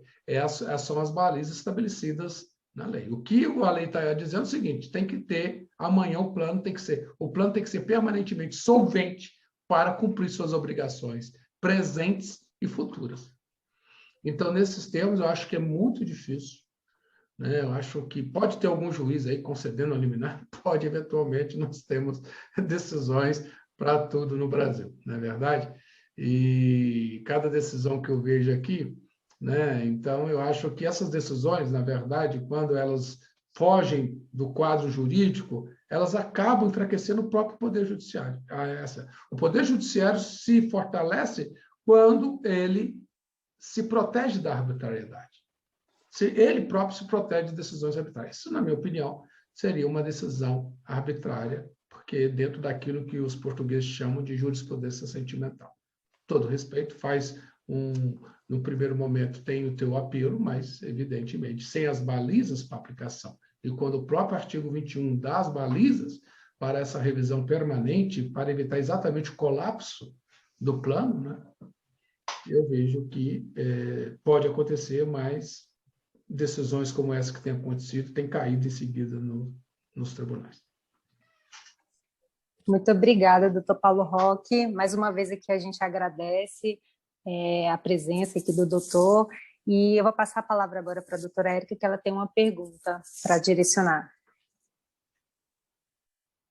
[SPEAKER 2] são as balizas estabelecidas na lei. O que a lei está dizendo é o seguinte, tem que ter, amanhã o plano tem que ser permanentemente solvente para cumprir suas obrigações presentes e futuras. Então, nesses termos, eu acho que é muito difícil, né? Eu acho que pode ter algum juiz aí concedendo a liminar, pode, eventualmente, nós temos decisões para tudo no Brasil, não é verdade? E cada decisão que eu vejo aqui, né? Então, eu acho que essas decisões, na verdade, quando elas fogem do quadro jurídico, elas acabam enfraquecendo o próprio Poder Judiciário. O Poder Judiciário se fortalece quando ele se protege da arbitrariedade. Se ele próprio se protege de decisões arbitrárias. Isso, na minha opinião, seria uma decisão arbitrária, porque dentro daquilo que os portugueses chamam de jurisprudência sentimental. Todo respeito, no primeiro momento tem o teu apelo, mas, evidentemente, sem as balizas para aplicação. E quando o próprio artigo 21 dá as balizas para essa revisão permanente, para evitar exatamente o colapso do plano, né, eu vejo que pode acontecer, mas decisões como essa que tem acontecido têm caído em seguida nos tribunais.
[SPEAKER 6] Muito obrigada, doutor Paulo Roque. Mais uma vez aqui a gente agradece a presença aqui do doutor. E eu vou passar a palavra agora para a doutora Érica, que ela tem uma pergunta para direcionar.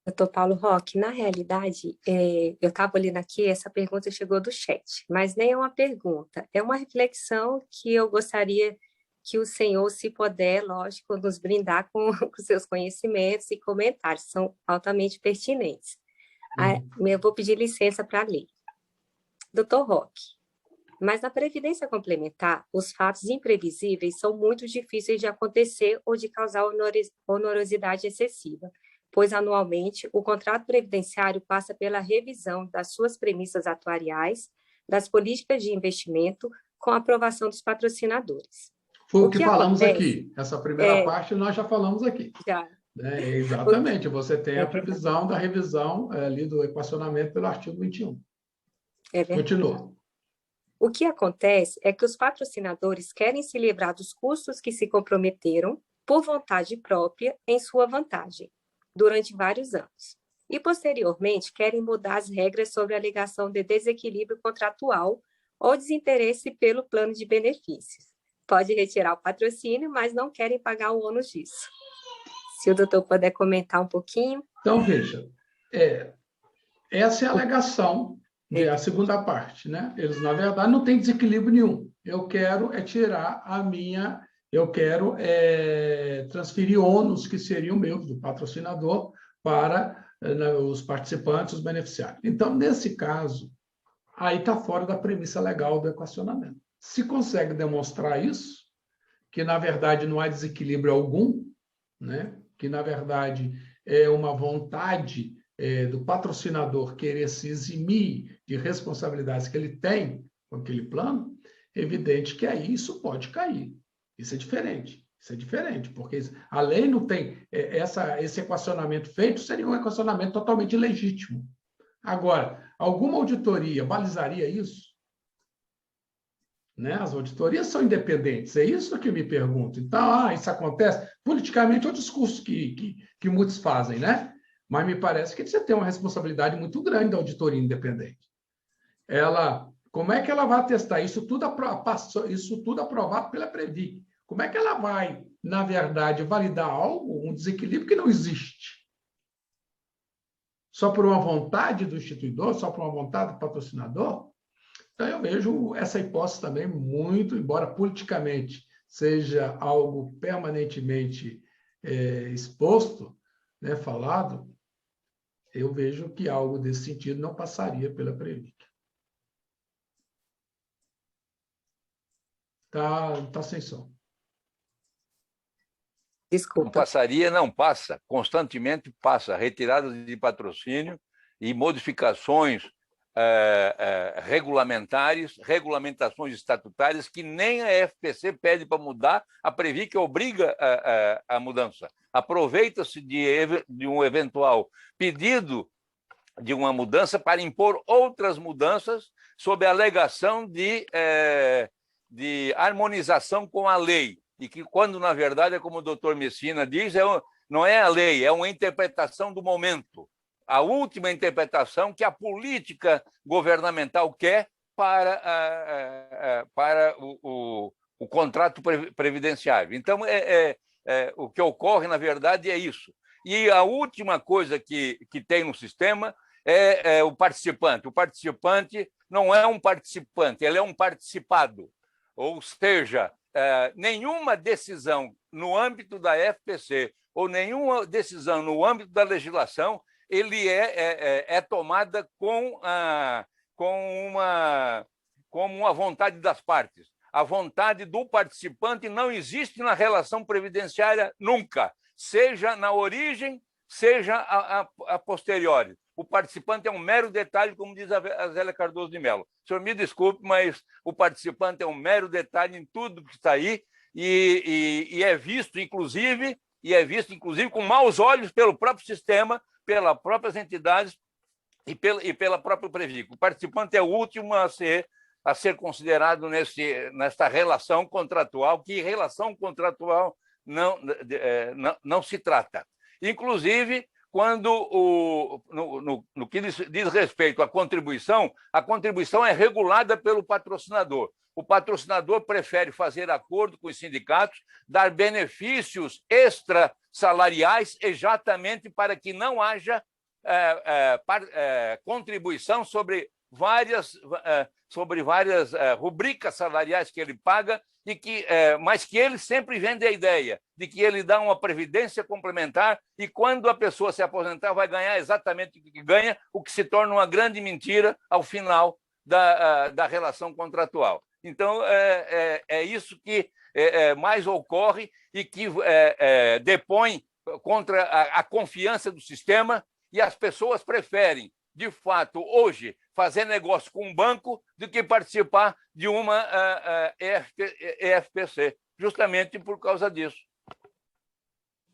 [SPEAKER 5] Doutor Paulo Roque, na realidade, eu estava olhando aqui, essa pergunta chegou do chat, mas nem é uma pergunta, é uma reflexão que eu gostaria que o senhor, se puder, lógico, nos brindar com seus conhecimentos e comentários, são altamente pertinentes. Eu vou pedir licença para ler. Doutor Roque, Mas na previdência complementar, os fatos imprevisíveis são muito difíceis de acontecer ou de causar onerosidade excessiva, pois anualmente o contrato previdenciário passa pela revisão das suas premissas atuariais, das políticas de investimento, com a aprovação dos patrocinadores.
[SPEAKER 2] Foi o que falamos aqui. Essa primeira parte nós já falamos aqui.
[SPEAKER 5] Já.
[SPEAKER 2] Exatamente. Você tem a previsão da revisão ali do equacionamento pelo artigo 21.
[SPEAKER 5] É verdade.
[SPEAKER 2] Continua.
[SPEAKER 5] O que acontece é que os patrocinadores querem se livrar dos custos que se comprometeram por vontade própria em sua vantagem, durante vários anos. E, posteriormente, querem mudar as regras sobre a alegação de desequilíbrio contratual ou desinteresse pelo plano de benefícios. Pode retirar o patrocínio, mas não querem pagar o ônus disso. Se o doutor puder comentar um pouquinho.
[SPEAKER 2] Então, veja, essa é a alegação, a segunda parte, né? Eles, na verdade, não têm desequilíbrio nenhum. Eu quero tirar eu quero transferir ônus que seriam meus, do patrocinador, para os participantes, os beneficiários. Então, nesse caso, aí está fora da premissa legal do equacionamento. Se consegue demonstrar isso, que, na verdade, não há desequilíbrio algum, né? Que, na verdade, é uma vontade do patrocinador querer se eximir de responsabilidades que ele tem com aquele plano, é evidente que aí isso pode cair. Isso é diferente. Isso é diferente, porque a lei não tem esse equacionamento feito, seria um equacionamento totalmente ilegítimo. Agora, alguma auditoria balizaria isso? Né? As auditorias são independentes, é isso que eu me pergunto. Então, isso acontece? Politicamente é um discurso que muitos fazem, né? Mas me parece que você tem uma responsabilidade muito grande da auditoria independente. Como é que ela vai testar? Isso tudo aprovado pela Previc. Como é que ela vai, na verdade, validar algo, um desequilíbrio que não existe? Só por uma vontade do instituidor, só por uma vontade do patrocinador? Então, eu vejo essa hipótese também muito, embora politicamente seja algo permanentemente exposto, né, falado, eu vejo que algo desse sentido não passaria pela Previc. Tá sem som.
[SPEAKER 5] Desculpa.
[SPEAKER 7] Não passaria, não passa. Constantemente passa. Retirada de patrocínio e modificações regulamentações estatutárias que nem a FPC pede para mudar, a Previc obriga a mudança. Aproveita-se de um eventual pedido de uma mudança para impor outras mudanças sob a alegação de harmonização com a lei, e que, quando, na verdade, é como o doutor Messina diz, não é a lei, é uma interpretação do momento. A última interpretação que a política governamental quer para o contrato previdenciário. Então, o que ocorre, na verdade, é isso. E a última coisa que tem no sistema é o participante. O participante não é um participante, ele é um participado. Ou seja, nenhuma decisão no âmbito da FPC ou nenhuma decisão no âmbito da legislação ele é tomada com uma vontade das partes. A vontade do participante não existe na relação previdenciária nunca, seja na origem, seja a posteriori. O participante é um mero detalhe, como diz a Zélia Cardoso de Mello. O senhor me desculpe, mas o participante é um mero detalhe em tudo que está aí e é visto, inclusive, com maus olhos pelo próprio sistema, pelas próprias entidades e pela própria Previc. O participante é o último a ser considerado nesta relação contratual, que relação contratual não se trata. Inclusive, quando no que diz respeito à contribuição, a contribuição é regulada pelo patrocinador. O patrocinador prefere fazer acordo com os sindicatos, dar benefícios extrasalariais, exatamente para que não haja contribuição sobre várias rubricas salariais que ele paga, mas que ele sempre vende a ideia de que ele dá uma previdência complementar e, quando a pessoa se aposentar, vai ganhar exatamente o que ganha, o que se torna uma grande mentira ao final da relação contratual. Então, é isso que mais ocorre e que depõe contra a confiança do sistema, e as pessoas preferem, de fato, hoje, fazer negócio com um banco do que participar de uma EFPC, justamente por causa disso.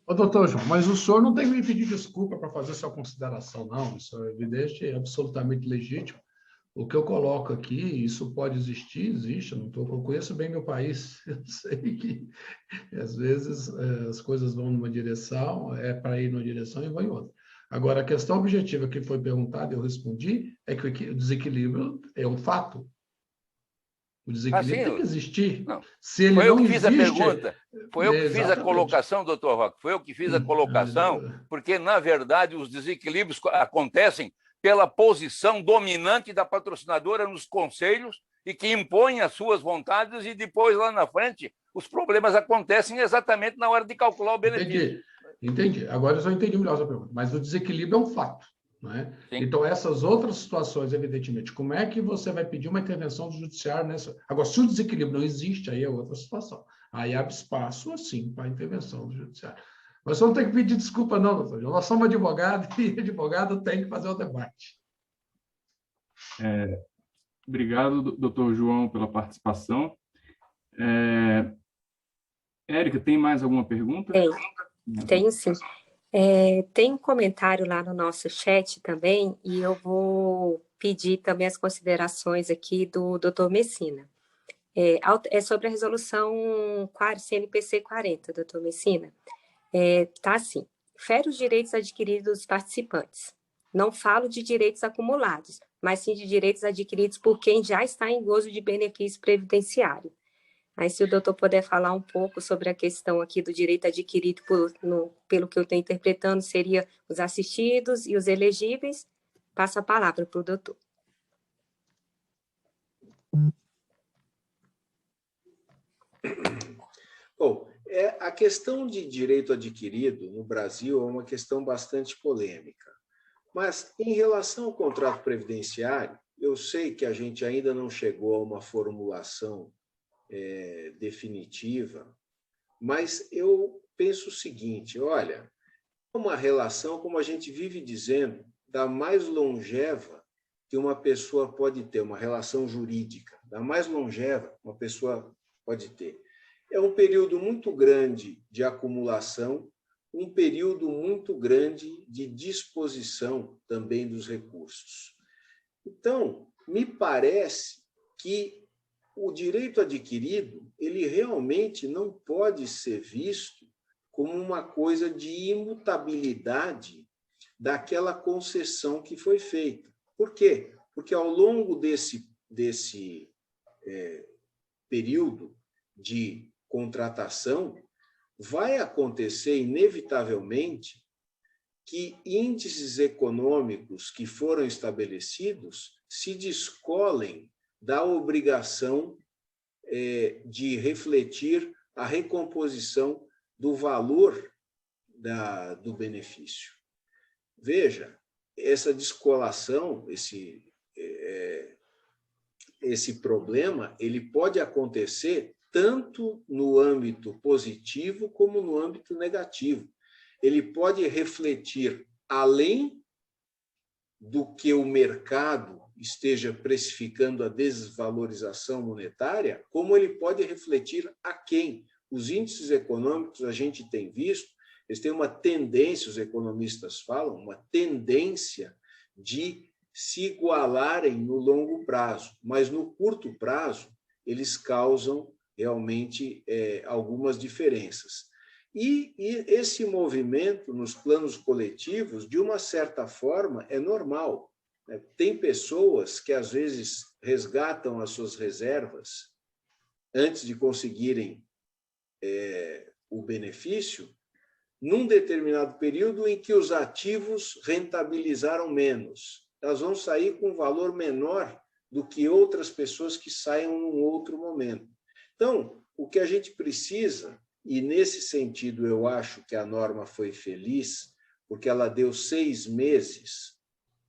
[SPEAKER 2] Ô, doutor João, mas o senhor não tem que me pedir desculpa para fazer sua consideração, não. Isso é evidente, é absolutamente legítimo. O que eu coloco aqui, isso pode existir, existe, eu conheço bem meu país, eu sei que às vezes as coisas vão numa direção, é para ir numa direção e vão em outra. Agora, a questão objetiva que foi perguntada, eu respondi, é que o desequilíbrio é um fato. O desequilíbrio tem que existir.
[SPEAKER 7] Não.
[SPEAKER 2] Se ele
[SPEAKER 7] foi eu
[SPEAKER 2] não
[SPEAKER 7] que fiz
[SPEAKER 2] existe,
[SPEAKER 7] a pergunta, foi eu que fiz a colocação, doutor Roque, foi eu que fiz a colocação, porque, na verdade, os desequilíbrios acontecem pela posição dominante da patrocinadora nos conselhos e que impõe as suas vontades, e depois, lá na frente, os problemas acontecem exatamente na hora de calcular o benefício.
[SPEAKER 2] Entendi. Agora eu só entendi melhor a sua pergunta. Mas o desequilíbrio é um fato. Não é? Então, essas outras situações, evidentemente, como é que você vai pedir uma intervenção do judiciário nessa? Agora, se o desequilíbrio não existe, aí é outra situação. Aí abre espaço, assim, para a intervenção do judiciário. Mas você não tem que pedir desculpa, não, doutor. Nós somos advogados e advogado tem que fazer o debate.
[SPEAKER 1] Obrigado, doutor João, pela participação. Érica, tem mais alguma pergunta?
[SPEAKER 5] Tenho sim. Tem um comentário lá no nosso chat também, e eu vou pedir também as considerações aqui do doutor Messina. É sobre a resolução CNPC 40, doutor Messina. Tá assim: fere os direitos adquiridos dos participantes. Não falo de direitos acumulados, mas sim de direitos adquiridos por quem já está em gozo de benefício previdenciário. Aí, se o doutor puder falar um pouco sobre a questão aqui do direito adquirido, pelo que eu estou interpretando, seria os assistidos e os elegíveis. Passo a palavra para o doutor.
[SPEAKER 4] Bom, a questão de direito adquirido no Brasil é uma questão bastante polêmica. Mas, em relação ao contrato previdenciário, eu sei que a gente ainda não chegou a uma formulação definitiva, mas eu penso o seguinte: olha, uma relação, como a gente vive dizendo, da mais longeva que uma pessoa pode ter, uma relação jurídica, da mais longeva uma pessoa pode ter. É um período muito grande de acumulação, um período muito grande de disposição também dos recursos. Então, me parece que o direito adquirido, ele realmente não pode ser visto como uma coisa de imutabilidade daquela concessão que foi feita. Por quê? Porque ao longo desse período de contratação, vai acontecer inevitavelmente que índices econômicos que foram estabelecidos se descolem da obrigação de refletir a recomposição do valor do benefício. Veja, essa descolação, esse problema, ele pode acontecer tanto no âmbito positivo como no âmbito negativo. Ele pode refletir além do que o mercado esteja precificando a desvalorização monetária, como ele pode refletir aquém. Os índices econômicos, a gente tem visto, eles têm uma tendência, os economistas falam, uma tendência de se igualarem no longo prazo, mas no curto prazo eles causam realmente algumas diferenças. E esse movimento nos planos coletivos, de uma certa forma, é normal. Tem pessoas que, às vezes, resgatam as suas reservas antes de conseguirem o benefício, num determinado período em que os ativos rentabilizaram menos. Elas vão sair com um valor menor do que outras pessoas que saiam num outro momento. Então, o que a gente precisa, e nesse sentido eu acho que a norma foi feliz, porque ela deu 6 meses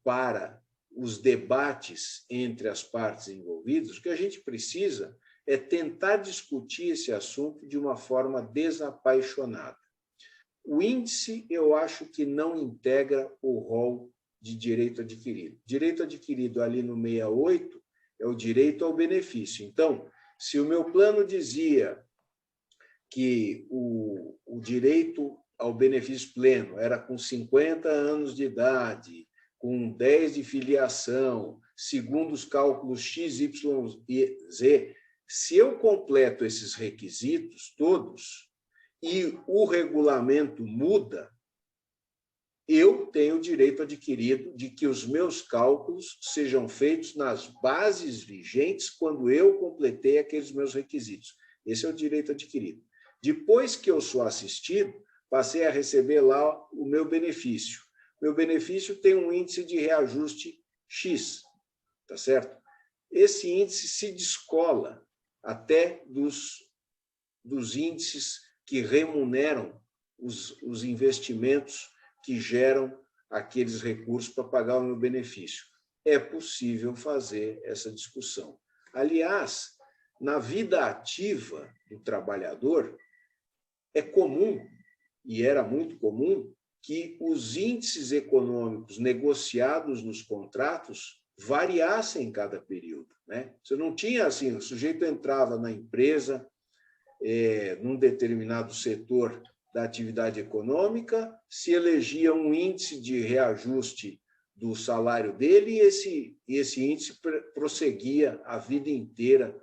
[SPEAKER 4] para os debates entre as partes envolvidas, o que a gente precisa é tentar discutir esse assunto de uma forma desapaixonada. O índice, eu acho que não integra o rol de direito adquirido. Direito adquirido ali no 68 é o direito ao benefício. Então, se o meu plano dizia que o direito ao benefício pleno era com 50 anos de idade, com 10 de filiação, segundo os cálculos X, Y e Z, se eu completo esses requisitos todos e o regulamento muda, eu tenho o direito adquirido de que os meus cálculos sejam feitos nas bases vigentes quando eu completei aqueles meus requisitos. Esse é o direito adquirido. Depois que eu sou assistido, passei a receber lá o meu benefício. Meu benefício tem um índice de reajuste X, tá certo? Esse índice se descola até dos índices que remuneram os investimentos que geram aqueles recursos para pagar o meu benefício. É possível fazer essa discussão. Aliás, na vida ativa do trabalhador, é comum, e era muito comum, que os índices econômicos negociados nos contratos variassem em cada período, né? Você não tinha assim, o sujeito entrava na empresa, num determinado setor da atividade econômica, se elegia um índice de reajuste do salário dele e esse índice prosseguia a vida inteira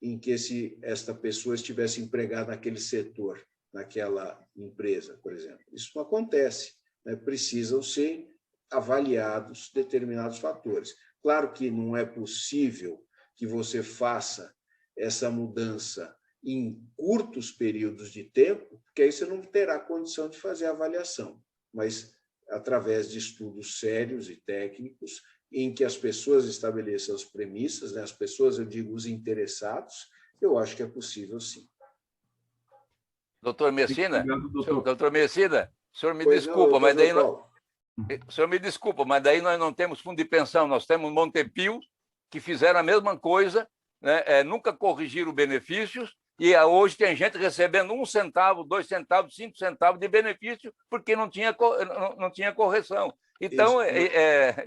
[SPEAKER 4] em que esta pessoa estivesse empregada naquele setor, naquela empresa, por exemplo. Isso não acontece, né? Precisam ser avaliados determinados fatores. Claro que não é possível que você faça essa mudança em curtos períodos de tempo, porque aí você não terá condição de fazer a avaliação, mas através de estudos sérios e técnicos, em que as pessoas estabeleçam as premissas, né? As pessoas, eu digo, os interessados, eu acho que é possível, sim.
[SPEAKER 7] Doutor Messina, doutor Messina, o senhor me
[SPEAKER 4] Pois
[SPEAKER 7] desculpa,
[SPEAKER 4] não,
[SPEAKER 7] mas daí
[SPEAKER 4] Paulo.
[SPEAKER 7] o senhor me desculpa, mas daí nós não temos fundo de pensão, nós temos Montepio, que fizeram a mesma coisa, né? Nunca corrigiram benefícios, e hoje tem gente recebendo 1 centavo, 2 centavos, 5 centavos de benefício, porque não tinha correção. Então,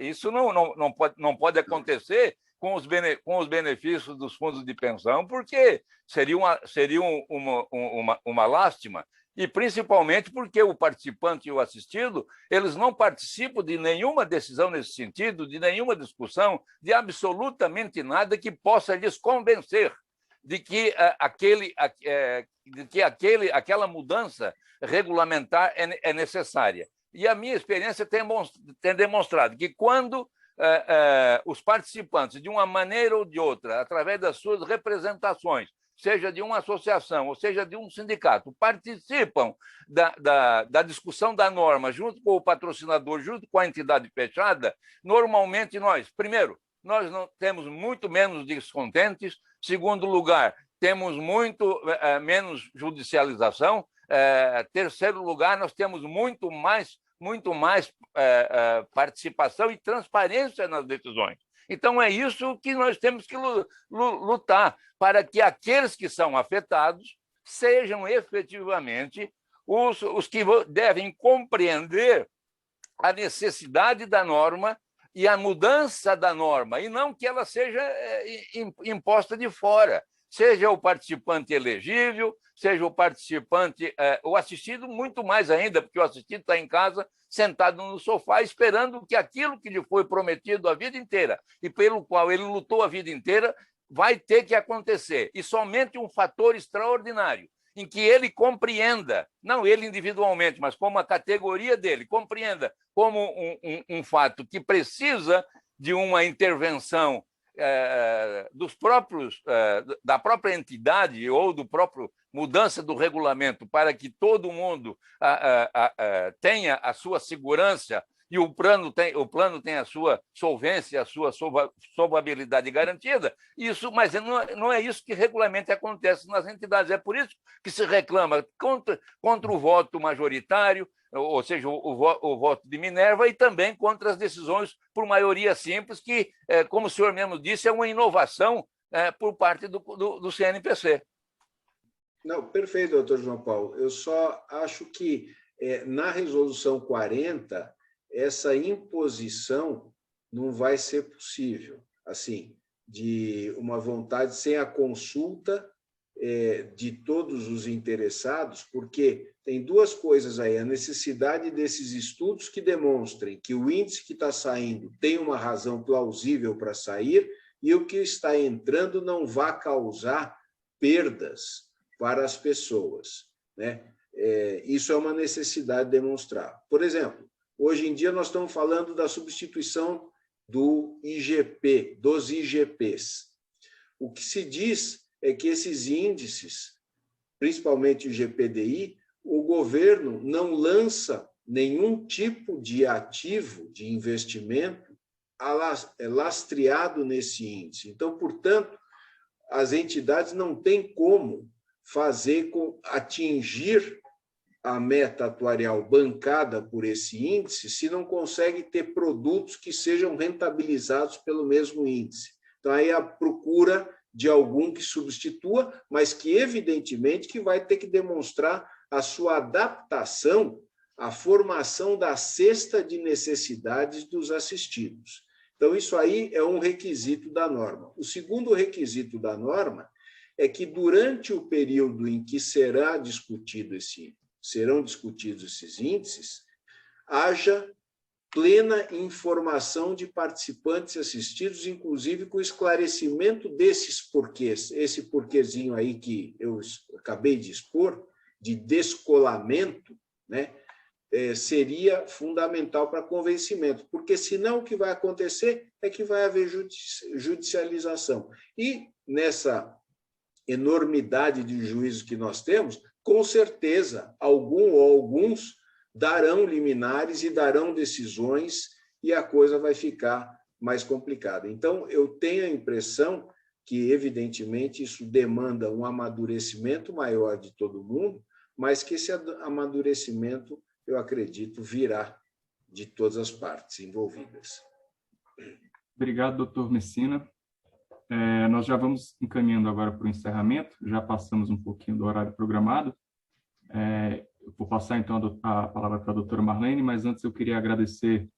[SPEAKER 7] isso não pode acontecer com os benefícios dos fundos de pensão, porque seria uma lástima, e principalmente porque o participante e o assistido, eles não participam de nenhuma decisão nesse sentido, de nenhuma discussão, de absolutamente nada que possa lhes convencer de que aquela mudança regulamentar é necessária. E a minha experiência tem demonstrado que quando os participantes, de uma maneira ou de outra, através das suas representações, seja de uma associação ou seja de um sindicato, participam da discussão da norma junto com o patrocinador, junto com a entidade fechada, normalmente nós não temos muito menos descontentes. Segundo lugar, temos muito menos judicialização. Terceiro lugar, nós temos muito mais participação e transparência nas decisões. Então, é isso que nós temos que lutar, para que aqueles que são afetados sejam efetivamente os que devem compreender a necessidade da norma e a mudança da norma, e não que ela seja imposta de fora, seja o participante elegível, seja o participante, o assistido, muito mais ainda, porque o assistido está em casa, sentado no sofá, esperando que aquilo que lhe foi prometido a vida inteira e pelo qual ele lutou a vida inteira vai ter que acontecer. E somente um fator extraordinário, em que ele compreenda, não ele individualmente, mas como a categoria dele, compreenda como um fato que precisa de uma intervenção da própria entidade ou do próprio mudança do regulamento, para que todo mundo tenha a sua segurança e o plano tem a sua solvência, a sua solvabilidade garantida. Mas não é isso que regularmente acontece nas entidades. É por isso que se reclama contra o voto majoritário, ou seja, o voto de Minerva, e também contra as decisões por maioria simples, que, como o senhor mesmo disse, é uma inovação por parte do CNPC.
[SPEAKER 4] Não, perfeito, doutor João Paulo. Eu só acho que na resolução 40, essa imposição não vai ser possível, assim, de uma vontade sem a consulta de todos os interessados, porque tem duas coisas aí: a necessidade desses estudos que demonstrem que o índice que está saindo tem uma razão plausível para sair e o que está entrando não vai causar perdas para as pessoas, né? Isso é uma necessidade de demonstrar. Por exemplo, hoje em dia nós estamos falando da substituição do IGP, dos IGPs. O que se diz é que esses índices, principalmente o GPDI, o governo não lança nenhum tipo de ativo de investimento lastreado nesse índice. Então, portanto, as entidades não têm como atingir a meta atuarial bancada por esse índice se não consegue ter produtos que sejam rentabilizados pelo mesmo índice. Então, aí a procura de algum que substitua, mas que, evidentemente, que vai ter que demonstrar a sua adaptação à formação da cesta de necessidades dos assistidos. Então, isso aí é um requisito da norma. O segundo requisito da norma é que, durante o período em que serão discutidos esses índices, haja plena informação de participantes assistidos, inclusive com esclarecimento desses porquês. Esse porquezinho aí que eu acabei de expor, de descolamento, né, seria fundamental para convencimento, porque senão o que vai acontecer é que vai haver judicialização. E nessa enormidade de juízos que nós temos, com certeza, algum ou alguns darão liminares e darão decisões e a coisa vai ficar mais complicada. Então, eu tenho a impressão que, evidentemente, isso demanda um amadurecimento maior de todo mundo, mas que esse amadurecimento, eu acredito, virá de todas as partes envolvidas.
[SPEAKER 1] Obrigado, doutor Messina. Nós já vamos encaminhando agora para o encerramento, já passamos um pouquinho do horário programado. Eu vou passar, então, a palavra para a doutora Marlene, mas antes eu queria agradecer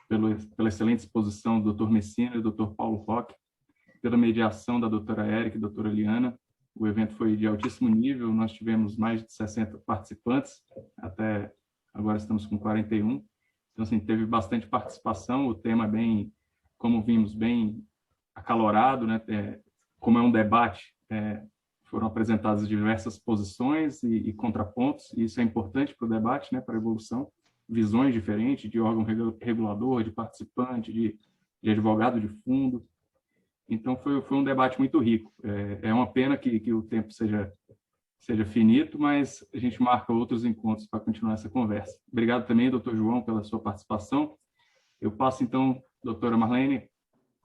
[SPEAKER 1] pela excelente exposição do doutor Messina e do doutor Paulo Roque, pela mediação da doutora Érica e da doutora Liana. O evento foi de altíssimo nível, nós tivemos mais de 60 participantes, até agora estamos com 41. Então, assim, teve bastante participação, o tema bem, como vimos, bem acalorado, né? Como é um debate, foram apresentadas diversas posições e contrapontos, e isso é importante para o debate, né, para a evolução, visões diferentes de órgão regulador, de participante, de advogado de fundo. Então, foi um debate muito rico. É uma pena que o tempo seja finito, mas a gente marca outros encontros para continuar essa conversa. Obrigado também, doutor João, pela sua participação. Eu passo, então, doutora Marlene,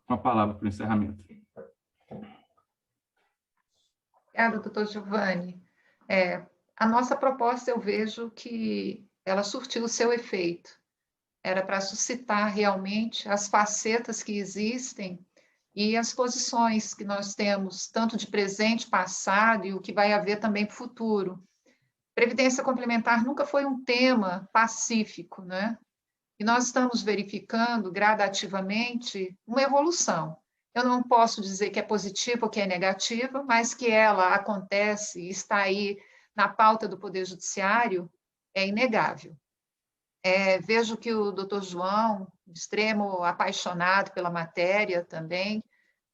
[SPEAKER 1] com a palavra para o encerramento.
[SPEAKER 3] Obrigada, doutor Giovanni. A nossa proposta, eu vejo que ela surtiu o seu efeito. Era para suscitar realmente as facetas que existem e as posições que nós temos, tanto de presente, passado e o que vai haver também para o futuro. Previdência complementar nunca foi um tema pacífico, né? E nós estamos verificando gradativamente uma evolução. Eu não posso dizer que é positiva ou que é negativa, mas que ela acontece e está aí na pauta do Poder Judiciário é inegável. Vejo que o doutor João, extremo apaixonado pela matéria também,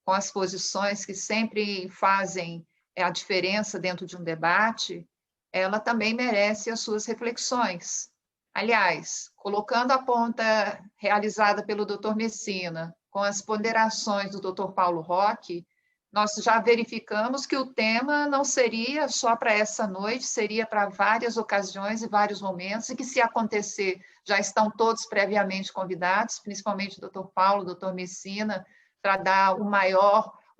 [SPEAKER 3] com as posições que sempre fazem a diferença dentro de um debate, ela também merece as suas reflexões. Aliás, colocando a ponta realizada pelo doutor Messina, com as ponderações do doutor Paulo Roque, nós já verificamos que o tema não seria só para essa noite, seria para várias ocasiões e vários momentos, e que, se acontecer, já estão todos previamente convidados, principalmente o doutor Paulo, o doutor Messina, para dar uma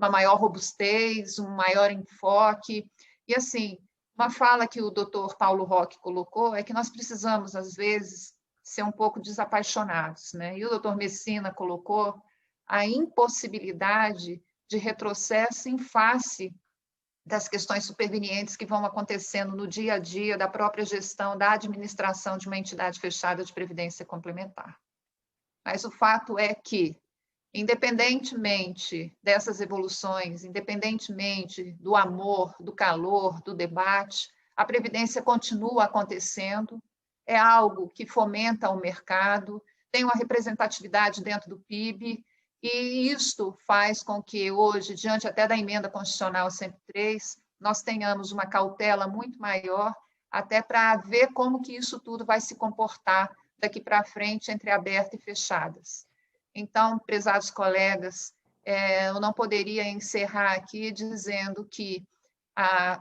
[SPEAKER 3] maior robustez, um maior enfoque. E, assim, Uma fala que o doutor Paulo Roque colocou é que nós precisamos, às vezes, ser um pouco desapaixonados, né? E o doutor Messina colocou a impossibilidade de retrocesso em face das questões supervenientes que vão acontecendo no dia a dia da própria gestão, da administração de uma entidade fechada de previdência complementar. Mas o fato é que, independentemente dessas evoluções, independentemente do amor, do calor, do debate, a previdência continua acontecendo, é algo que fomenta o mercado, tem uma representatividade dentro do PIB, e isto faz com que hoje, diante até da emenda constitucional 103, nós tenhamos uma cautela muito maior, até para ver como que isso tudo vai se comportar daqui para frente entre abertas e fechadas. Então, prezados colegas, eu não poderia encerrar aqui dizendo que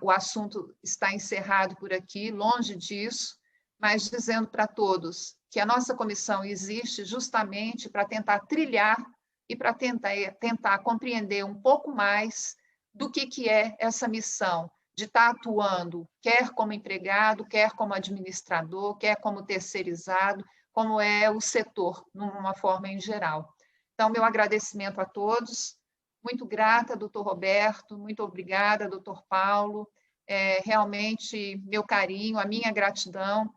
[SPEAKER 3] o assunto está encerrado por aqui, longe disso, mas dizendo para todos que a nossa comissão existe justamente para tentar trilhar e para tentar compreender um pouco mais do que é essa missão de estar atuando, quer como empregado, quer como administrador, quer como terceirizado, como é o setor, numa forma em geral. Então, meu agradecimento a todos, muito grata, doutor Roberto, muito obrigada, doutor Paulo, realmente meu carinho, a minha gratidão,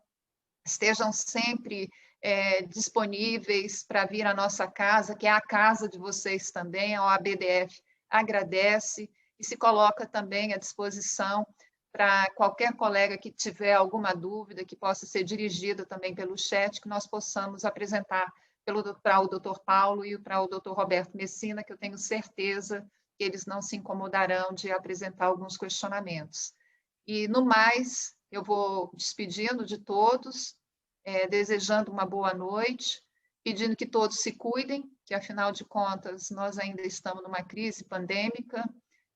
[SPEAKER 3] estejam sempre disponíveis para vir à nossa casa, que é a casa de vocês também, a OABDF agradece e se coloca também à disposição para qualquer colega que tiver alguma dúvida, que possa ser dirigida também pelo chat, que nós possamos apresentar para o doutor Paulo e para o doutor Roberto Messina, que eu tenho certeza que eles não se incomodarão de apresentar alguns questionamentos. E, no mais, eu vou despedindo de todos, desejando uma boa noite, pedindo que todos se cuidem, que, afinal de contas, nós ainda estamos numa crise pandêmica,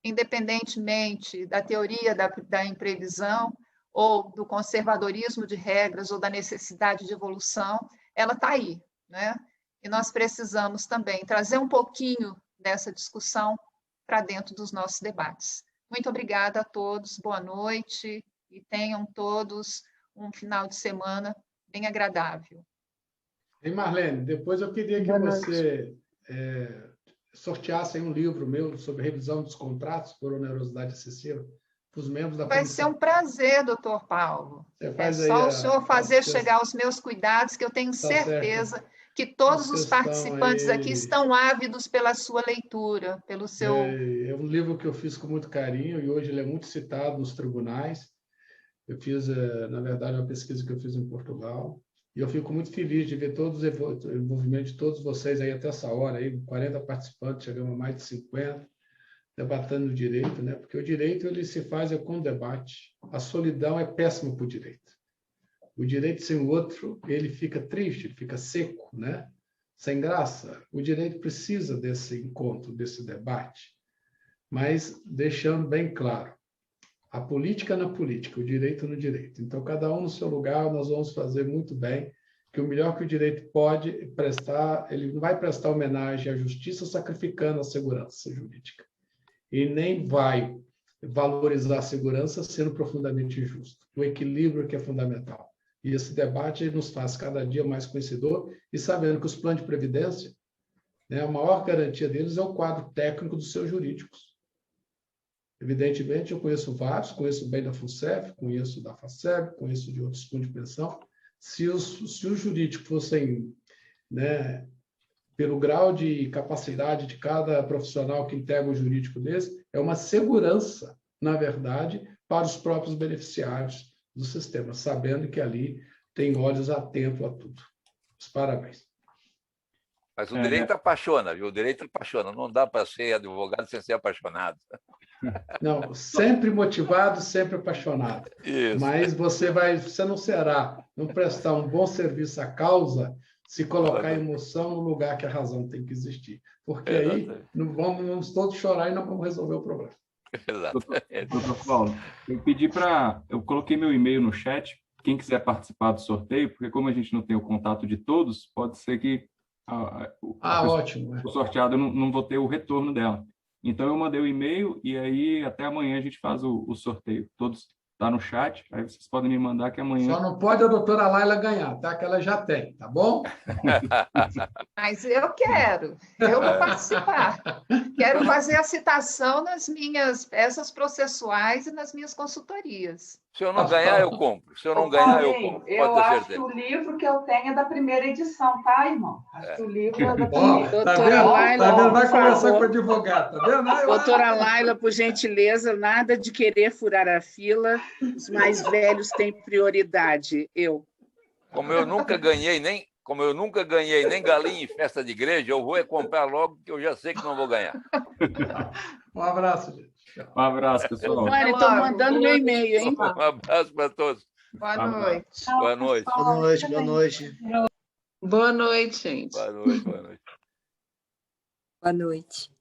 [SPEAKER 3] independentemente da teoria da imprevisão ou do conservadorismo de regras ou da necessidade de evolução, ela está aí, né? E nós precisamos também trazer um pouquinho dessa discussão para dentro dos nossos debates. Muito obrigada a todos, boa noite e tenham todos um final de semana bem agradável.
[SPEAKER 2] E Marlene, depois eu queria que você sorteasse um livro meu sobre revisão dos contratos por onerosidade excessiva para os membros da comissão.
[SPEAKER 3] Vai ser um prazer, doutor Paulo.
[SPEAKER 2] É
[SPEAKER 3] só o senhor fazer chegar os meus cuidados, que eu tenho certeza que todos os participantes aqui estão ávidos pela sua leitura, pelo seu...
[SPEAKER 2] É um livro que eu fiz com muito carinho e hoje ele é muito citado nos tribunais. Eu fiz, na verdade, uma pesquisa que eu fiz em Portugal. E eu fico muito feliz de ver todos os envolvimentos de todos vocês aí até essa hora, aí, 40 participantes, chegamos a mais de 50, debatendo o direito, né? Porque o direito ele se faz com debate. A solidão é péssima para o direito. O direito sem o outro, ele fica triste, ele fica seco, né? Sem graça. O direito precisa desse encontro, desse debate, mas deixando bem claro, a política na política, o direito no direito. Então, cada um no seu lugar, nós vamos fazer muito bem, que o melhor que o direito pode prestar, ele não vai prestar homenagem à justiça sacrificando a segurança jurídica. E nem vai valorizar a segurança sendo profundamente injusto. O equilíbrio que é fundamental. E esse debate nos faz cada dia mais conhecedor e sabendo que os planos de previdência, né, a maior garantia deles é o quadro técnico dos seus jurídicos. Evidentemente, eu conheço vários, conheço bem da FUNCEF, conheço da FACEB, conheço de outros fundos de pensão. Se os jurídicos fossem, né, pelo grau de capacidade de cada profissional que integra o jurídico desse, é uma segurança, na verdade, para os próprios beneficiários do sistema, sabendo que ali tem olhos atentos a tudo. Os parabéns.
[SPEAKER 7] Mas o direito apaixona, viu? O direito apaixona. Não dá para ser advogado sem ser apaixonado.
[SPEAKER 2] Não, sempre motivado, sempre apaixonado.
[SPEAKER 7] Isso.
[SPEAKER 2] Mas você não será, não prestar um bom serviço à causa se colocar a emoção no lugar que a razão tem que existir. Porque aí vamos todos chorar e não vamos resolver o problema.
[SPEAKER 7] Exato.
[SPEAKER 1] Doutor Paulo, eu coloquei meu e-mail no chat, quem quiser participar do sorteio, porque como a gente não tem o contato de todos, pode ser que
[SPEAKER 2] ótimo.
[SPEAKER 1] O sorteado eu não vou ter o retorno dela. Então, eu mandei o e-mail e aí até amanhã a gente faz o sorteio. Todos tá no chat, aí vocês podem me mandar que amanhã...
[SPEAKER 2] Só não pode a doutora Laila ganhar, tá? Que ela já tem, tá bom?
[SPEAKER 3] Mas eu quero, eu vou participar. Quero fazer a citação nas minhas peças processuais e nas minhas consultorias.
[SPEAKER 7] Se eu não ganhar, eu compro. Se eu não ganhar, eu compro. Pode
[SPEAKER 8] Eu
[SPEAKER 7] ter
[SPEAKER 8] acho
[SPEAKER 7] certeza.
[SPEAKER 8] que o livro que eu tenho é da primeira edição, tá, irmão? Acho que o livro é da
[SPEAKER 2] Ó,
[SPEAKER 8] primeira.
[SPEAKER 2] tá
[SPEAKER 9] Doutora
[SPEAKER 2] vendo?
[SPEAKER 9] Laila,
[SPEAKER 2] Tá vendo? Vai
[SPEAKER 9] por
[SPEAKER 2] conversar
[SPEAKER 9] favor.
[SPEAKER 2] com o advogado, tá vendo?
[SPEAKER 9] Doutora Laila, por gentileza, nada de querer furar a fila. Os mais velhos têm prioridade.
[SPEAKER 7] Como eu nunca ganhei nem galinha em festa de igreja, eu vou comprar logo, porque eu já sei que não vou ganhar.
[SPEAKER 2] Um abraço, gente.
[SPEAKER 1] Um abraço, pessoal.
[SPEAKER 9] Olha, estou mandando meu e-mail, hein?
[SPEAKER 7] Um abraço para todos.
[SPEAKER 3] Boa noite.
[SPEAKER 7] Boa noite.
[SPEAKER 10] Boa noite, boa noite.
[SPEAKER 9] Boa noite, gente.
[SPEAKER 7] Boa noite, boa noite.
[SPEAKER 5] Boa noite.